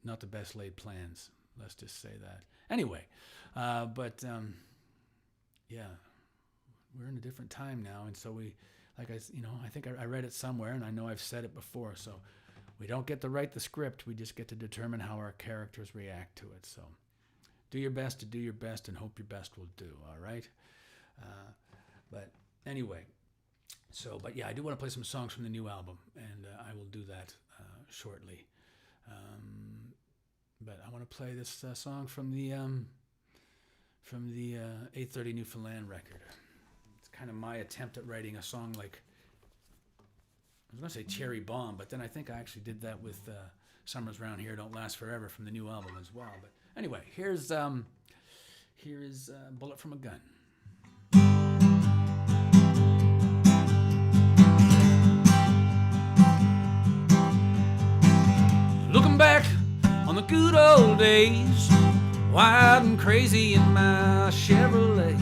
not the best laid plans. Let's just say that. Anyway, yeah, we're in a different time now, and so I think I read it somewhere, and I know I've said it before. So we don't get to write the script; we just get to determine how our characters react to it. So do your best to do your best, and hope your best will do. All right. But anyway, but yeah, I do want to play some songs from the new album, and I will do that shortly. But I want to play this song from the 830 Newfoundland record. It's kind of my attempt at writing a song like, I was going to say Cherry Bomb, but then I think I actually did that with Summers Round Here Don't Last Forever from the new album as well. But anyway, here is Bullet from a Gun. Looking back on the good old days, wild and crazy in my Chevrolet,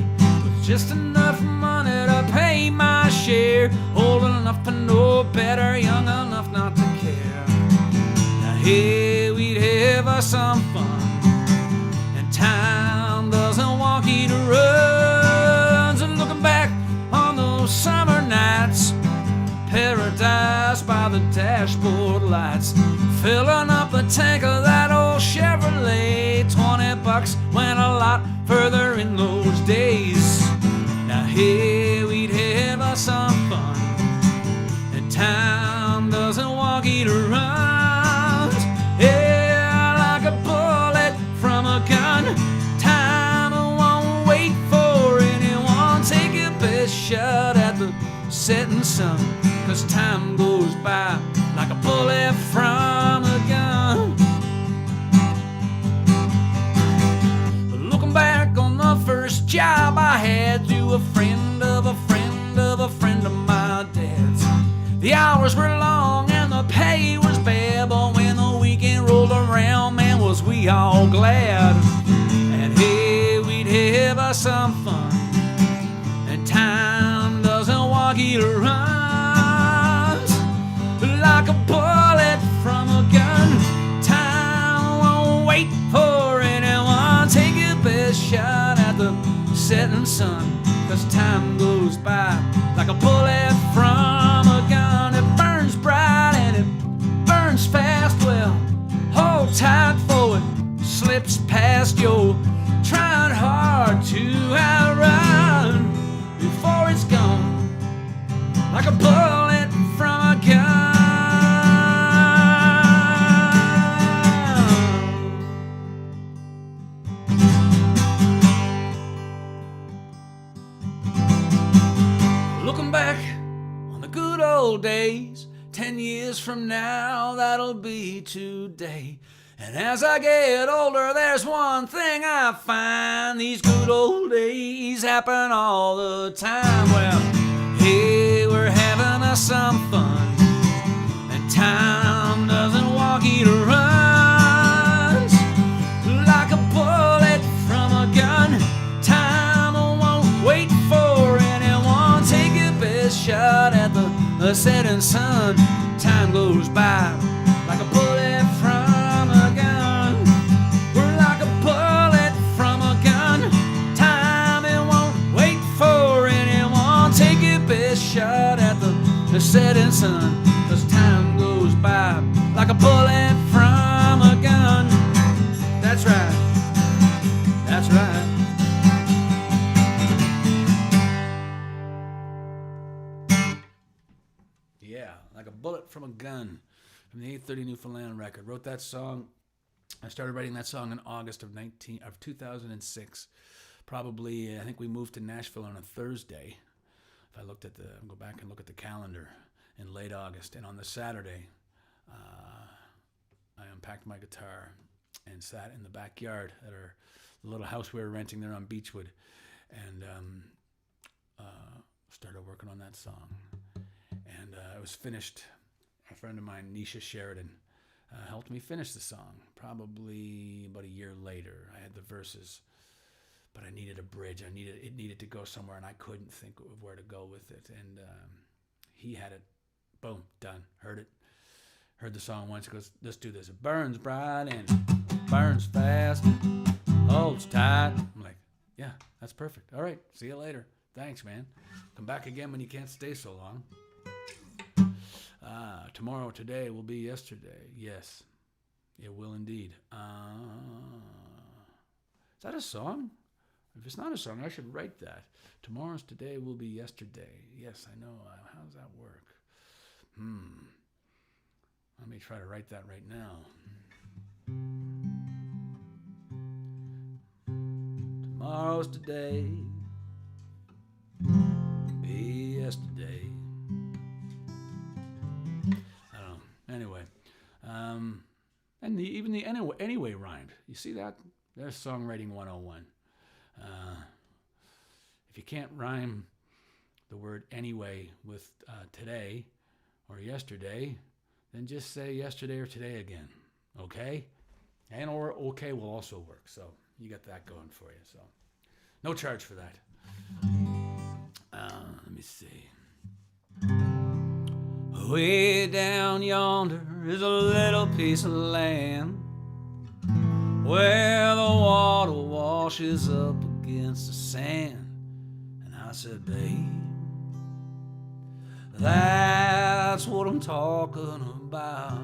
with just enough money to pay my share, old enough to know better, young enough not to care. Now hey, we'd have us some fun, and time doesn't walk you to runs. And looking back on those summer nights, paradise by the dashboard lights, filling up the tank of that old Chevrolet. $20 went a lot further in those days. Now here we'd have some fun, and time doesn't walk, it runs. Yeah, like a bullet from a gun. Time won't wait for anyone. Take your best shot at the setting sun, 'cause time goes by like a bullet from a gun. Looking back on the first job I had through a friend of a friend of a friend of my dad's, the hours were long and the pay was bad, but when the weekend rolled around, man, was we all glad. And hey, we'd have us some fun, and time doesn't walk, it runs like a bullet from a gun. Time won't wait for anyone. Take your best shot at the setting sun, 'cause time goes by like a bullet from a gun. It burns bright and it burns fast. Well, hold tight for it slips past you. Trying hard to outrun before it's gone, like a bullet from a gun. Looking back on the good old days, 10 years from now, that'll be today. And as I get older, there's one thing I find: these good old days happen all the time. Well, hey, we're having us some fun, and time doesn't walk, it runs like a bullet from a gun. Time won't wait for anyone. Take your best shot at the setting sun. Time goes by like a bullet from a gun. We're like a bullet from a gun. Time, it won't wait for anyone. Take your best shot at the setting sun, 'cause time goes by like a bullet from a gun. That's right. That's right. Yeah, like a bullet from a gun, from the 830 Newfoundland record. Wrote that song. I started writing that song in August of 2006. Probably, I think we moved to Nashville on a Thursday. If I go back and look at the calendar, in late August. And on the Saturday, I unpacked my guitar and sat in the backyard at our little house we were renting there on Beechwood, and started working on that song. And it was finished. A friend of mine, Nisha Sheridan, helped me finish the song. Probably about a year later. I had the verses, but I needed a bridge. It needed to go somewhere, and I couldn't think of where to go with it. And he had it. Boom, done. Heard it. Heard the song once. He goes, "Let's do this. It burns bright and burns fast, holds tight." I'm like, "Yeah, that's perfect. All right, see you later. Thanks, man. Come back again when you can't stay so long." Tomorrow, today will be yesterday. Yes, it will indeed. Is that a song? If it's not a song, I should write that. Tomorrow's today will be yesterday. Yes, I know. How does that work? Let me try to write that right now. Tomorrow's today, be yesterday. I don't know. Anyway, and even the anyway rhymed. You see that? There's songwriting 101. If you can't rhyme the word anyway with today or yesterday, then just say yesterday or today again, okay? And or okay will also work, so you got that going for you. So no charge for that. Let me see. Way down yonder is a little piece of land where the water washes up against the sand. And I said, babe, that's what I'm talking about.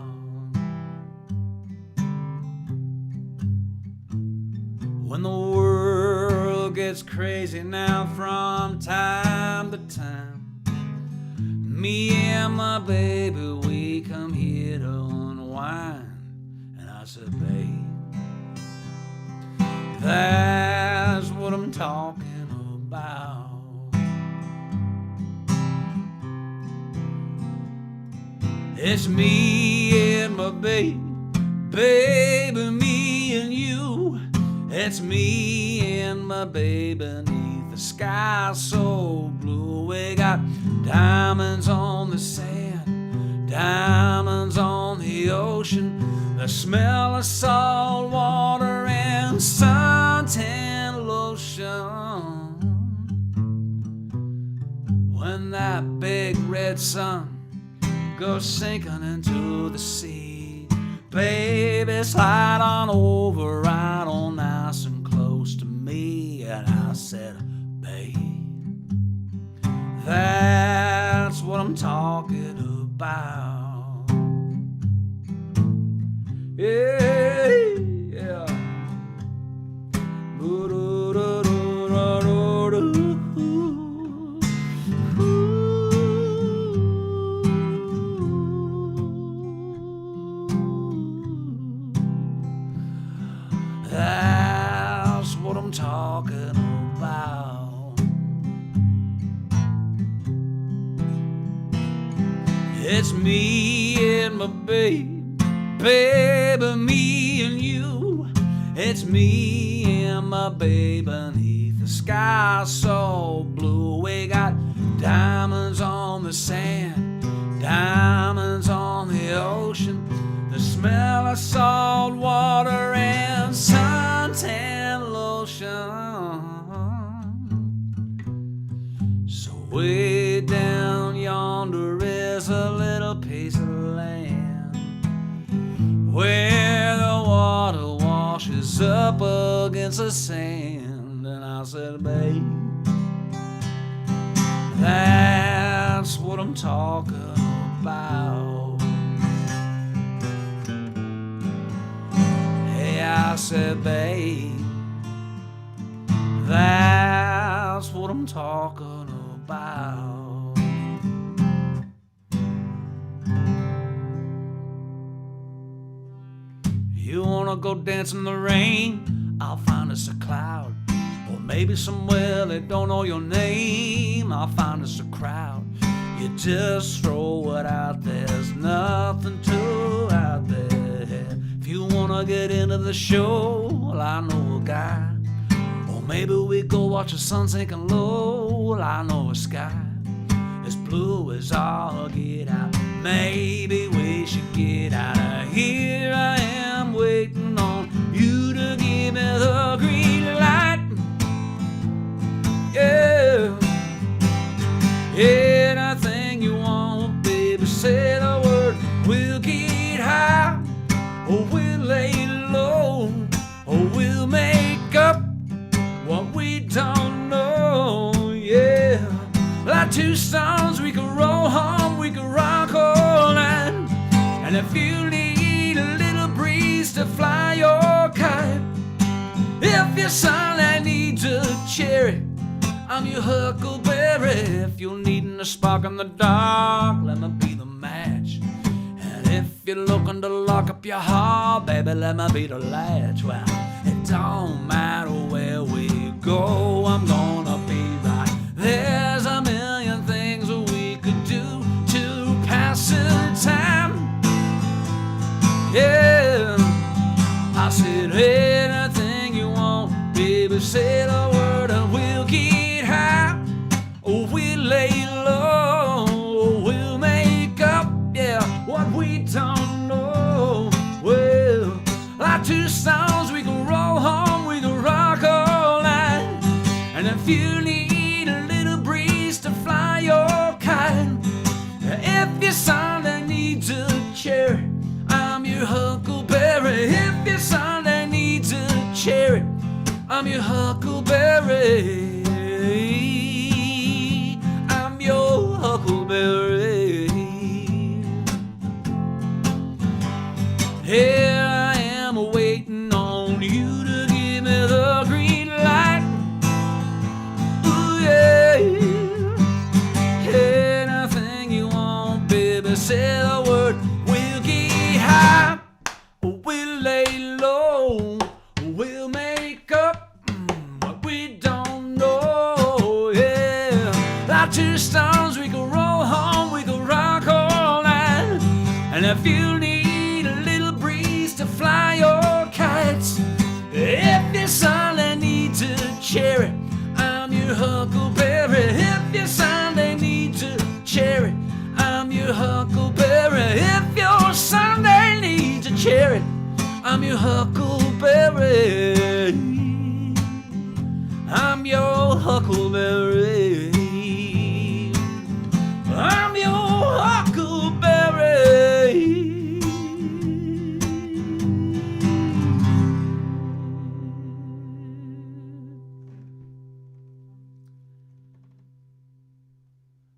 when the world gets crazy now from time to time. Me and my baby, we come here to unwind. And I said, babe, that's what I'm talking about. It's me and my baby, baby, me and you. It's me and my baby beneath the sky so blue. We got diamonds on the sand, diamonds on the ocean, the smell of salt water and suntan lotion. When that big red sun goes sinking into the sea, baby, slide on over right on nice and close to me. And I said, babe, that's what I'm talking about. Yeah, yeah. That's what I'm talking about. It's me and my baby, baby, me and you. It's me and my baby beneath the sky so blue. We got diamonds on the sand, diamonds on the ocean, the smell of salt water and suntan lotion. So way down yonder is a little piece of land where the water washes up against the sand. And I said, babe, that's what I'm talking about. I said, babe, that's what I'm talking about. You wanna go dance in the rain? I'll find us a cloud, or maybe somewhere they don't know your name. I'll find us a crowd. You just throw it out there. There's nothing to out there. If you wanna get into the show, well, I know a guy. Or maybe we go watch the sun sinking low. Well, I know a sky as blue as all get out. Maybe we should get out of here. I am waiting on you to give me the green light. Yeah, anything you want, baby, say the word. We'll get high, or we'll lay low, or we'll make up what we don't know. Yeah, like two stones, we could roll home, we could rock all night. And if you need a little breeze to fly your kite, if your sunlight needs a cherry, I'm your huckleberry. If you're needing a spark in the dark, let me be the match. And if you're looking to lock up your heart, baby, let me be the latch. Well, it don't matter where we go, I'm gonna be right. There's a million things we could do to pass the time. Yeah, I said anything you want, baby, say the word and we'll get high, or we'll lay low, or we'll make up, yeah, what we don't know. Well, like two stones, we can roll home, we can rock all night. And if you need a little breeze to fly your kite, if your Sunday needs a cherry, I'm your huckleberry. If your Sunday needs a cherry, I'm your huckleberry. I'm your huckleberry. Here I am waiting on you to give me the I'm your huckleberry. I'm your huckleberry. I'm your huckleberry.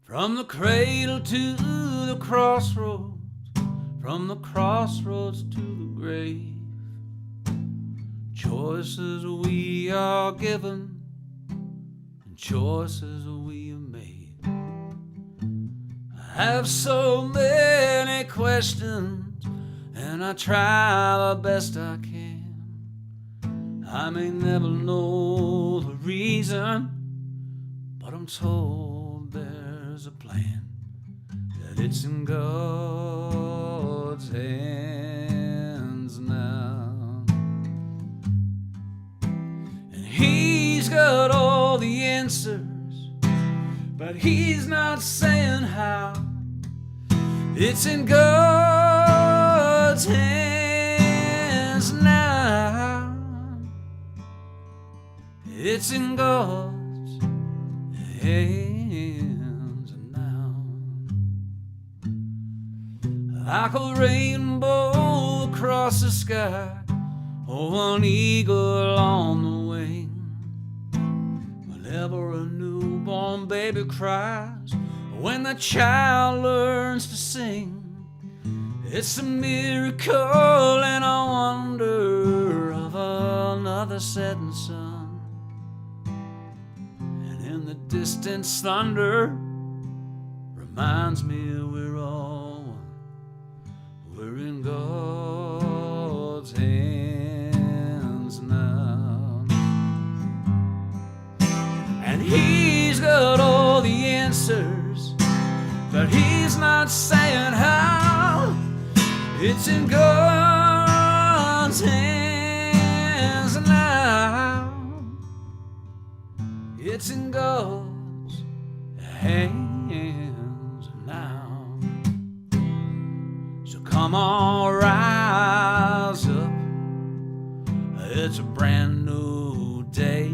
From the cradle to the crossroads, from the crossroads to the grave, choices we are given and choices we have made. I have so many questions and I try the best I can. I may never know the reason, but I'm told there's a plan, that it's in God's hands now. And He's got all the answers, but He's not saying how. It's in God's hands now. It's in God's hands now. Like a rainbow across the sky, or an eagle on the wing. Whenever a newborn baby cries, when the child learns to sing, it's a miracle and a wonder of another setting sun. And in the distance thunder reminds me we're all one. We're in God's hands now. And He's got all the answers, but He's not saying how. It's in God's hands now. It's in God's hands now. So come on, rise up. It's a brand new day.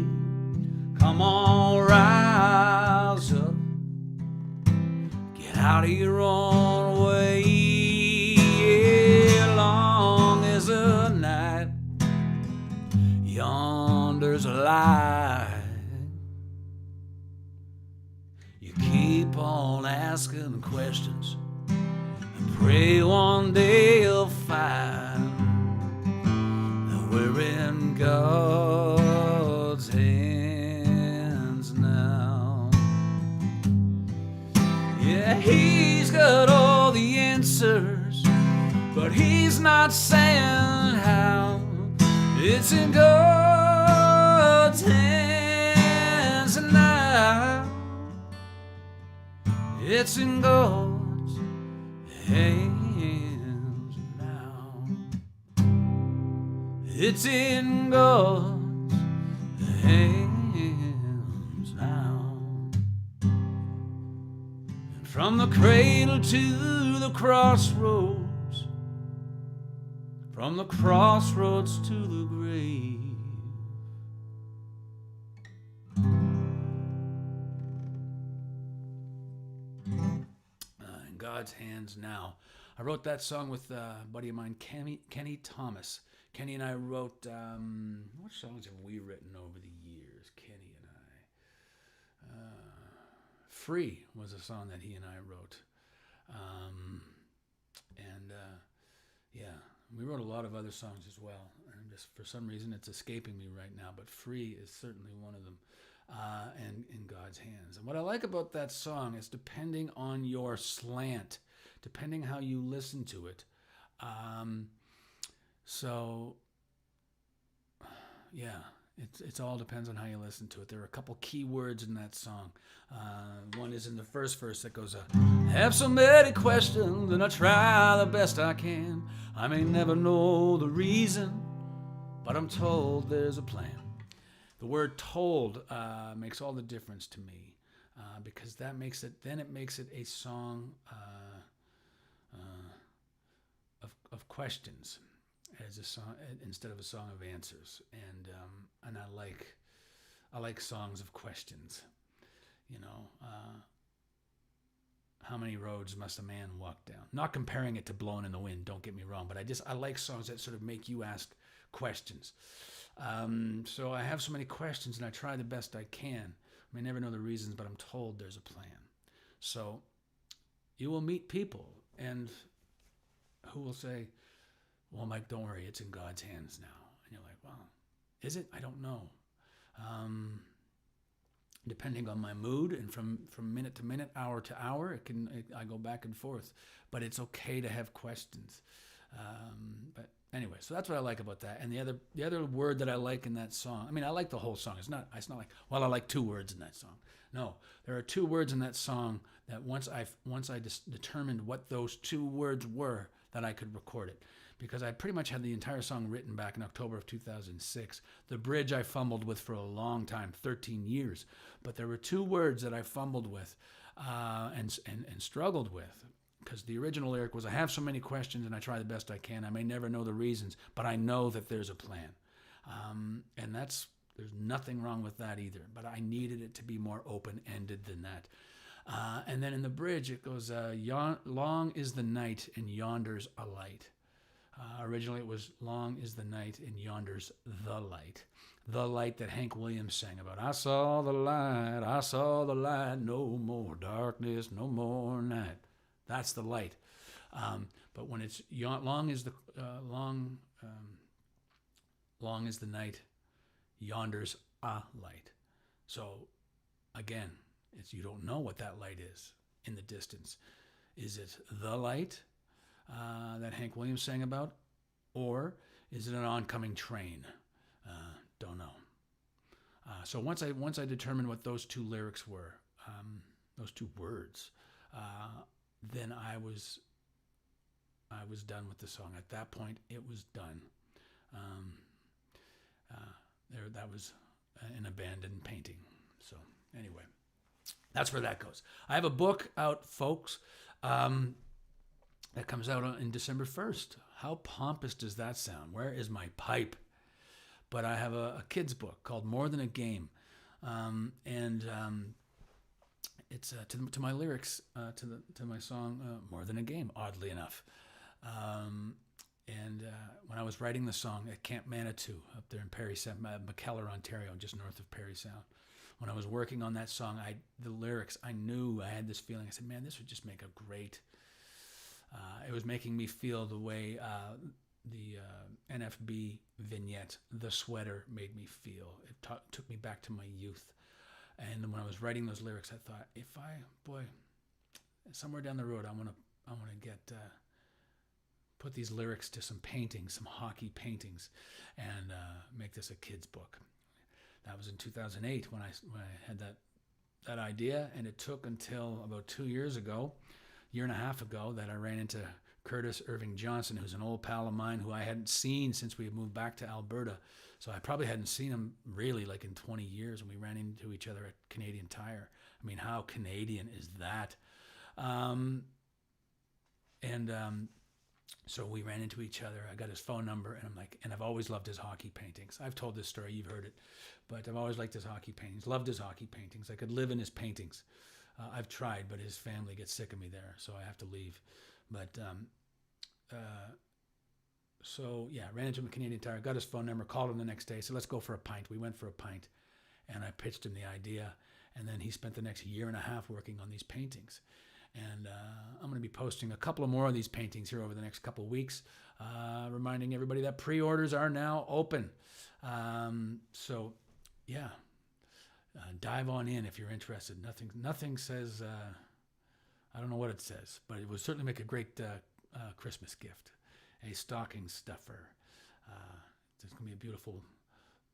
Come on, rise up. Get out of your own way. Yeah, long as the night yonder's a light. You keep on asking questions and pray one day you'll find that we're in God's hands now. Yeah, He's got all the answers, but He's not saying how. It's in God's hands now. It's in God's hands now. It's in God's hands now. And from the cradle to the crossroads, from the crossroads to the grave. In God's hands now. I wrote that song with a buddy of mine, Kenny Thomas. Kenny and I wrote, what songs have we written over the years, Kenny and I? Free was a song that he and I wrote. Yeah, we wrote a lot of other songs as well. And just for some reason it's escaping me right now, but Free is certainly one of them. And In God's Hands. And what I like about that song is, depending on your slant, depending how you listen to it. So yeah, it all depends on how you listen to it. There are a couple key words in that song. One is in the first verse that goes, have so many questions and I try the best I can. I may never know the reason, but I'm told there's a plan. The word told makes all the difference to me, because that makes it, then it makes it a song of questions. as a song instead of a song of answers, and I like songs of questions. You know, how many roads must a man walk down? Not comparing it to Blowing in the Wind. Don't get me wrong, but I like songs that sort of make you ask questions. So I have so many questions, and I try the best I can. I may never know the reasons, but I'm told there's a plan. So you will meet people, and who will say, well, Mike, don't worry, it's in God's hands now. And you're like, well, is it? I don't know. Depending on my mood, and from minute to minute, hour to hour, I go back and forth. But it's okay to have questions. But anyway, so that's what I like about that. And the other word that I like in that song, I mean, I like the whole song. It's not like, well, I like 2 words in that song. No, there are 2 words in that song that once I determined what those 2 words were, that I could record it. Because I pretty much had the entire song written back in October of 2006. The bridge I fumbled with for a long time, 13 years. But there were 2 words that I fumbled with and struggled with. Because the original lyric was, I have so many questions and I try the best I can. I may never know the reasons, but I know that there's a plan. And there's nothing wrong with that either. But I needed it to be more open-ended than that. And then in the bridge, it goes, long is the night and yonder's a light. Originally, it was long is the night and yonder's the light. The light that Hank Williams sang about. I saw the light, no more darkness, no more night. That's the light. But when it's long is the night, yonder's a light. So again, you don't know what that light is in the distance. Is it the light that Hank Williams sang about, or is it an oncoming train? Don't know. So once I determined what those 2 lyrics were, those 2 words, then I was done with the song. At that point, it was done. That was an abandoned painting. So anyway, that's where that goes. I have a book out, folks. That comes out on December 1st. How pompous does that sound? Where is my pipe? But I have a kid's book called More Than a Game. It's to my lyrics, to my song, More Than a Game, oddly enough. When I was writing the song at Camp Manitou up there in Parry Sound, McKellar, Ontario, just north of Parry Sound, when I was working on that song, the lyrics, I knew, I had this feeling. I said, man, this would just make a great... it was making me feel the way the NFB vignette, The Sweater, made me feel. It took me back to my youth. And when I was writing those lyrics, I thought, somewhere down the road, I want to put these lyrics to some paintings, some hockey paintings, and make this a kid's book. That was in 2008 when I had that idea, and it took until about 2 years ago, year and a half ago, that I ran into Curtis Irving Johnson, who's an old pal of mine who I hadn't seen since we had moved back to Alberta. So I probably hadn't seen him really like in 20 years, and we ran into each other at Canadian Tire. I mean, how Canadian is that? So we ran into each other. I got his phone number, and I'm like, and I've always loved his hockey paintings. I've told this story, you've heard it, but I've always liked his hockey paintings, loved his hockey paintings. I could live in his paintings. I've tried, but his family gets sick of me there, so I have to leave. But so yeah, ran into him at Canadian Tire, got his phone number, called him the next day, said, let's go for a pint. We went for a pint, and I pitched him the idea, and then he spent the next year and a half working on these paintings. And I'm going to be posting a couple of more of these paintings here over the next couple of weeks, reminding everybody that pre-orders are now open. So yeah, dive on in if you're interested. Nothing says, I don't know what it says, but it would certainly make a great Christmas gift. A stocking stuffer. It's going to be a beautiful,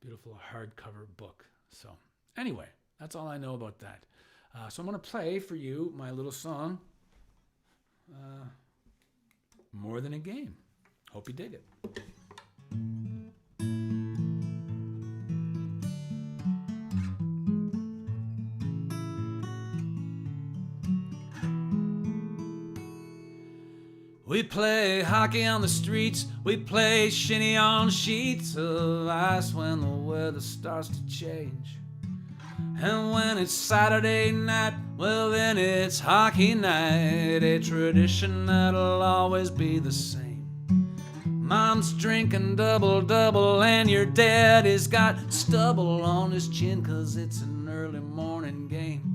beautiful hardcover book. So anyway, that's all I know about that. So I'm going to play for you my little song, More Than a Game. Hope you dig it. We play hockey on the streets, we play shinny on sheets of ice when the weather starts to change. And when it's Saturday night, well then it's hockey night, a tradition that'll always be the same. Mom's drinking double-double and your daddy's got stubble on his chin 'cause it's an early morning game.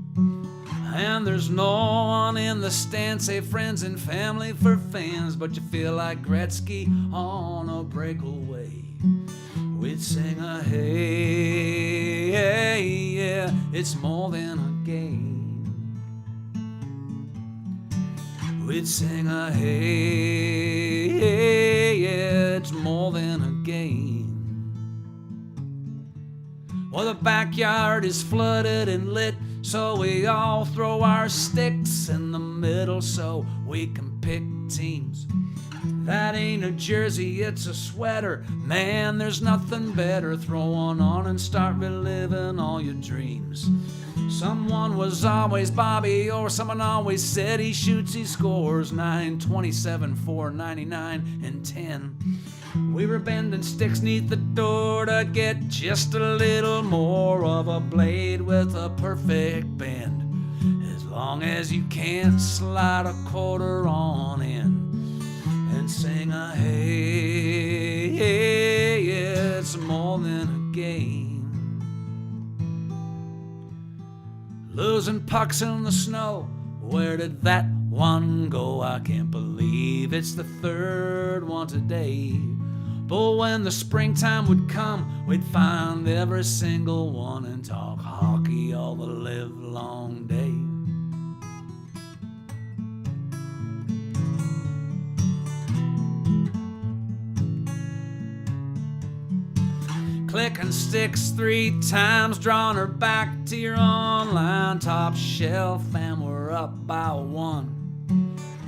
And there's no one in the stands save friends and family for fans, but you feel like Gretzky on a breakaway. We'd sing a hey, hey, yeah, it's more than a game. We'd sing a hey, hey, yeah, it's more than a game. Well, the backyard is flooded and lit, so we all throw our sticks in the middle so we can pick teams. That ain't a jersey, it's a sweater. Man, there's nothing better. Throw one on and start reliving all your dreams. Someone was always Bobby, or someone always said he shoots, he scores. 9, 27, 4, 99, and 10. We were bending sticks neath the door to get just a little more of a blade with a perfect bend. As long as you can't slide a quarter on in and sing a hey, hey, yeah, it's more than a game. Losing pucks in the snow, where did that one go? I can't believe it's the third one today. But when the springtime would come, we'd find every single one and talk hockey all the live long day. Clicking sticks 3 times, drawing her back to your online top shelf, and we're up by 1.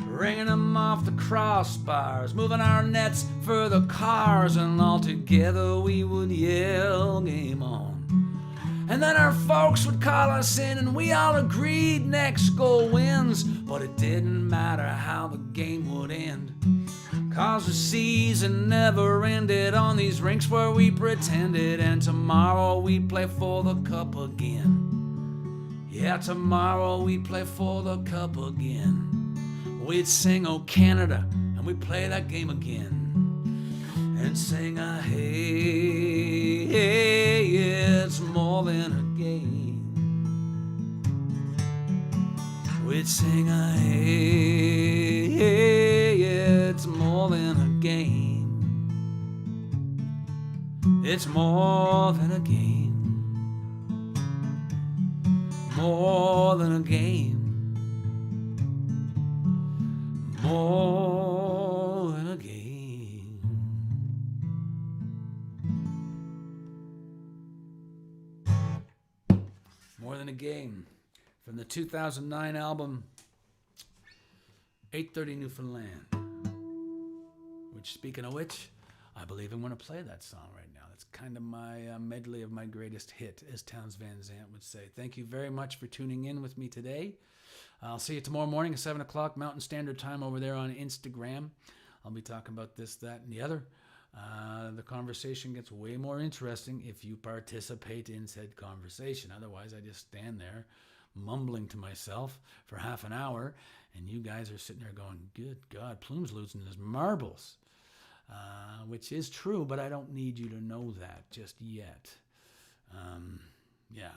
Ringing them off the crossbars, moving our nets for the cars, and all together we would yell, game on. And then our folks would call us in, and we all agreed next goal wins, but it didn't matter how the game would end, 'cause the season never ended on these rinks where we pretended, and tomorrow we play for the cup again. Yeah, tomorrow we play for the cup again. We'd sing "Oh Canada" and we'd play that game again and sing a hey, hey, yeah, it's more than a game. We'd sing a hey, hey, yeah, it's more than a game. It's more than a game. More than a game. More than a game. More than a game. From the 2009 album 830 Newfoundland. Which, speaking of which, I believe I'm going to play that song right now. That's kind of my medley of my greatest hit, as Townes Van Zandt would say. Thank you very much for tuning in with me today. I'll see you tomorrow morning at 7 o'clock Mountain Standard Time over there on Instagram. I'll be talking about this, that, and the other. The conversation gets way more interesting if you participate in said conversation. Otherwise, I just stand there mumbling to myself for half an hour, and you guys are sitting there going, good God, Plume's losing his marbles. Which is true, but I don't need you to know that just yet. Yeah.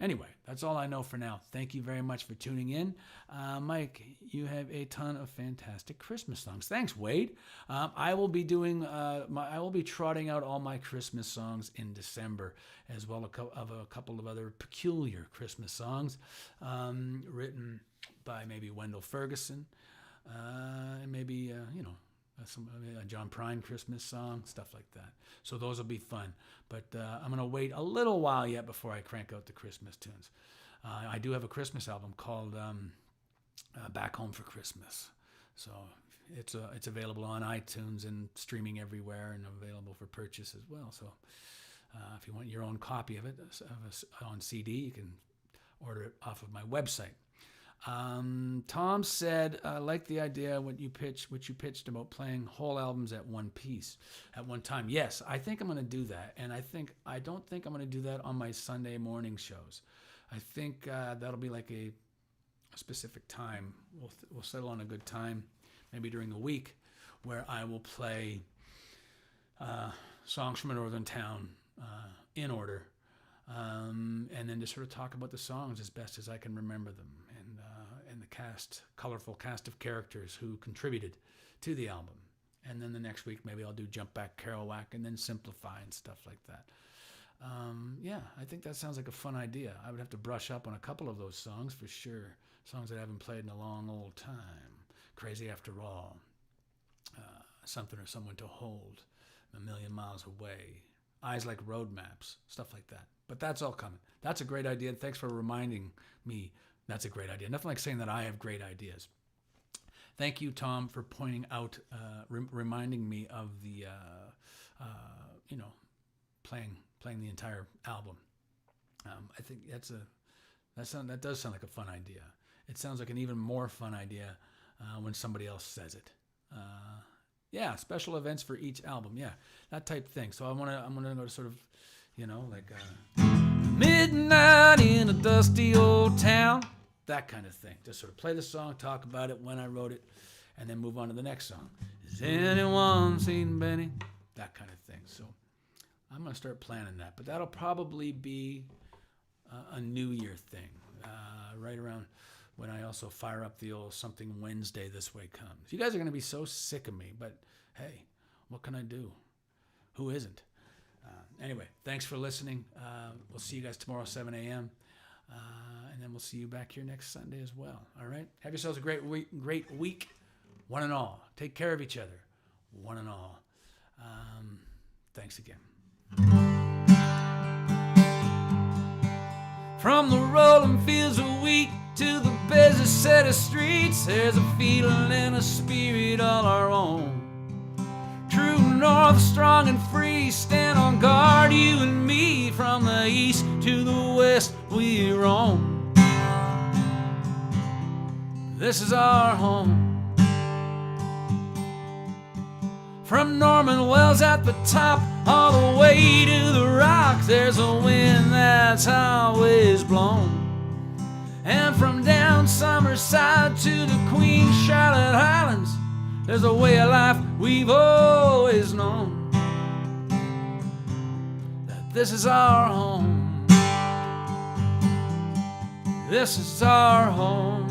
Anyway, that's all I know for now. Thank you very much for tuning in. Mike, you have a ton of fantastic Christmas songs. Thanks, Wade. I will be doing I will be trotting out all my Christmas songs in December, as well as a couple of other peculiar Christmas songs written by maybe Wendell Ferguson, and maybe some John Prine Christmas song, stuff like that. So those will be fun. But I'm going to wait a little while yet before I crank out the Christmas tunes. I do have a Christmas album called Back Home for Christmas. So it's available on iTunes and streaming everywhere, and available for purchase as well. So if you want your own copy of it on CD, you can order it off of my website. Tom said, I like the idea what you pitched about playing whole albums at one piece at one time. Yes, I think I'm going to do that. And I don't think I'm going to do that on my Sunday morning shows. I think that'll be like a specific time. We'll settle on a good time, maybe during the week, where I will play songs from a northern town in order. And then just sort of talk about the songs as best as I can remember them, and the colorful cast of characters who contributed to the album. And then the next week, maybe I'll do Jump Back, Kerouac, and then Simplify and stuff like that. Yeah, I think that sounds like a fun idea. I would have to brush up on a couple of those songs for sure. Songs that I haven't played in a long old time. Crazy After All, Something or Someone to Hold, A Million Miles Away, Eyes Like Road Maps, stuff like that. But that's all coming. That's a great idea. Thanks for reminding me. That's a great idea. Nothing like saying that I have great ideas. Thank you, Tom, for pointing out, reminding me of the, playing the entire album. I think that does sound like a fun idea. It sounds like an even more fun idea when somebody else says it. Yeah, special events for each album. Yeah, that type thing. So I'm gonna go to sort of, like midnight in a dusty old town, that kind of thing. Just sort of play the song, talk about it, when I wrote it, and then move on to the next song. Has anyone seen Benny? That kind of thing. So I'm gonna start planning that, but that'll probably be a New Year thing, right around when I also fire up the old Something Wednesday This Way Comes. You guys are going to be so sick of me, but hey, what can I do? Who isn't? Anyway, thanks for listening. We'll see you guys tomorrow, 7 a.m., and then we'll see you back here next Sunday as well. All right? Have yourselves a great week, one and all. Take care of each other, one and all. Thanks again. From the rolling fields of wheat to the busy set of streets, there's a feeling and a spirit all our own. True north, strong and free, stand on guard, you and me. From the east to the west, we roam. This is our home. From Norman Wells at the top, all the way to the rock, there's a wind that's always blown. And from down Summerside to the Queen Charlotte Highlands, there's a way of life we've always known. That this is our home. This is our home.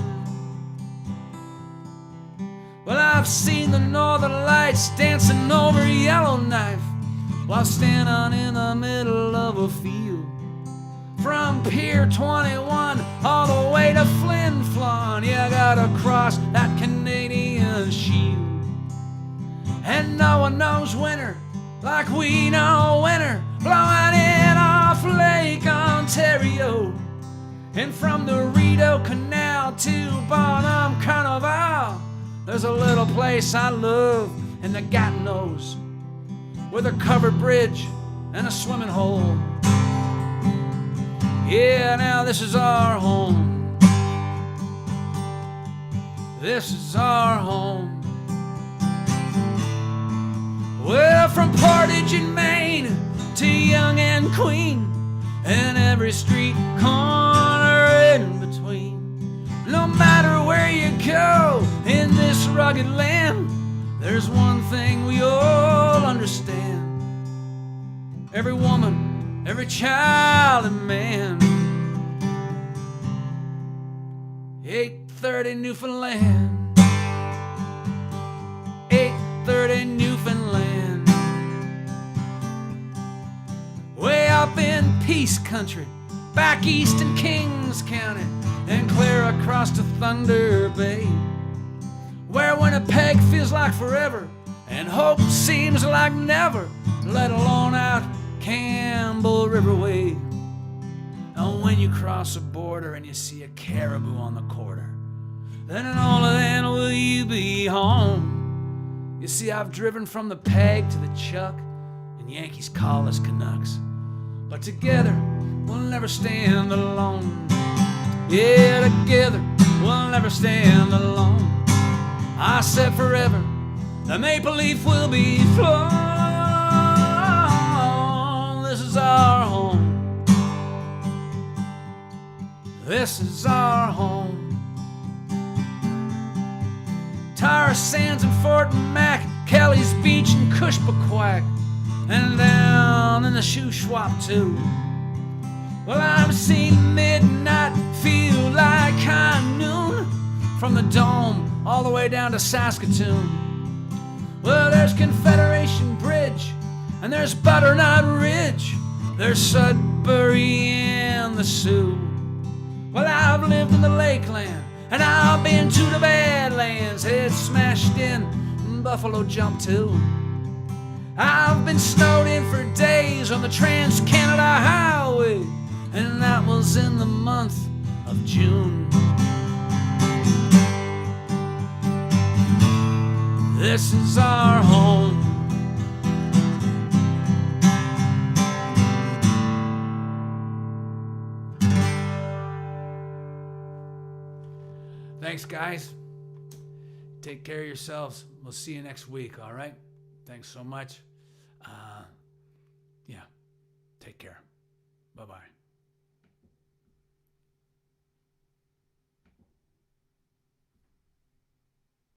Well, I've seen the northern lights dancing over Yellowknife while standing in the middle of a field. From Pier 21 all the way to Flin Flon, you gotta cross that Canadian Shield. And no one knows winter like we know winter, blowing in off Lake Ontario. And from the Rideau Canal to Bonham Carnival, there's a little place I love in the Gatineaus with a covered bridge and a swimming hole. Yeah, now this is our home. This is our home. Well, from Portage in Maine to Yonge and Queen, and every street corner in between. No matter where you go in this rugged land, there's one thing we all understand. Every woman, every child and man. 830 Newfoundland. 830 Newfoundland. Way up in Peace Country, back east in Kings County, and clear across to Thunder Bay, where Winnipeg feels like forever and hope seems like never, let alone out Campbell River Way. And when you cross a border and you see a caribou on the quarter, then and only then will you be home. You see, I've driven from the Peg to the Chuck, and Yankees call us Canucks, but together we'll never stand alone. Yeah, together will never stand alone. I said forever, the maple leaf will be flown. This is our home. This is our home. Tar Sands and Fort Mac, Kelly's Beach and Cushpaquack, and down in the Shuswap too. Well, I'm seeing midnight feel like high noon, from the Dome all the way down to Saskatoon. Well, there's Confederation Bridge, and there's Butternut Ridge, there's Sudbury and the Sioux. Well, I've lived in the Lakeland, and I've been to the Badlands, head smashed in Buffalo Jump too. I've been snowed in for days on the Trans-Canada Highway, and that was in the month of June. This is our home. Thanks, guys. Take care of yourselves. We'll see you next week, all right? Thanks so much. Yeah, take care. Bye-bye.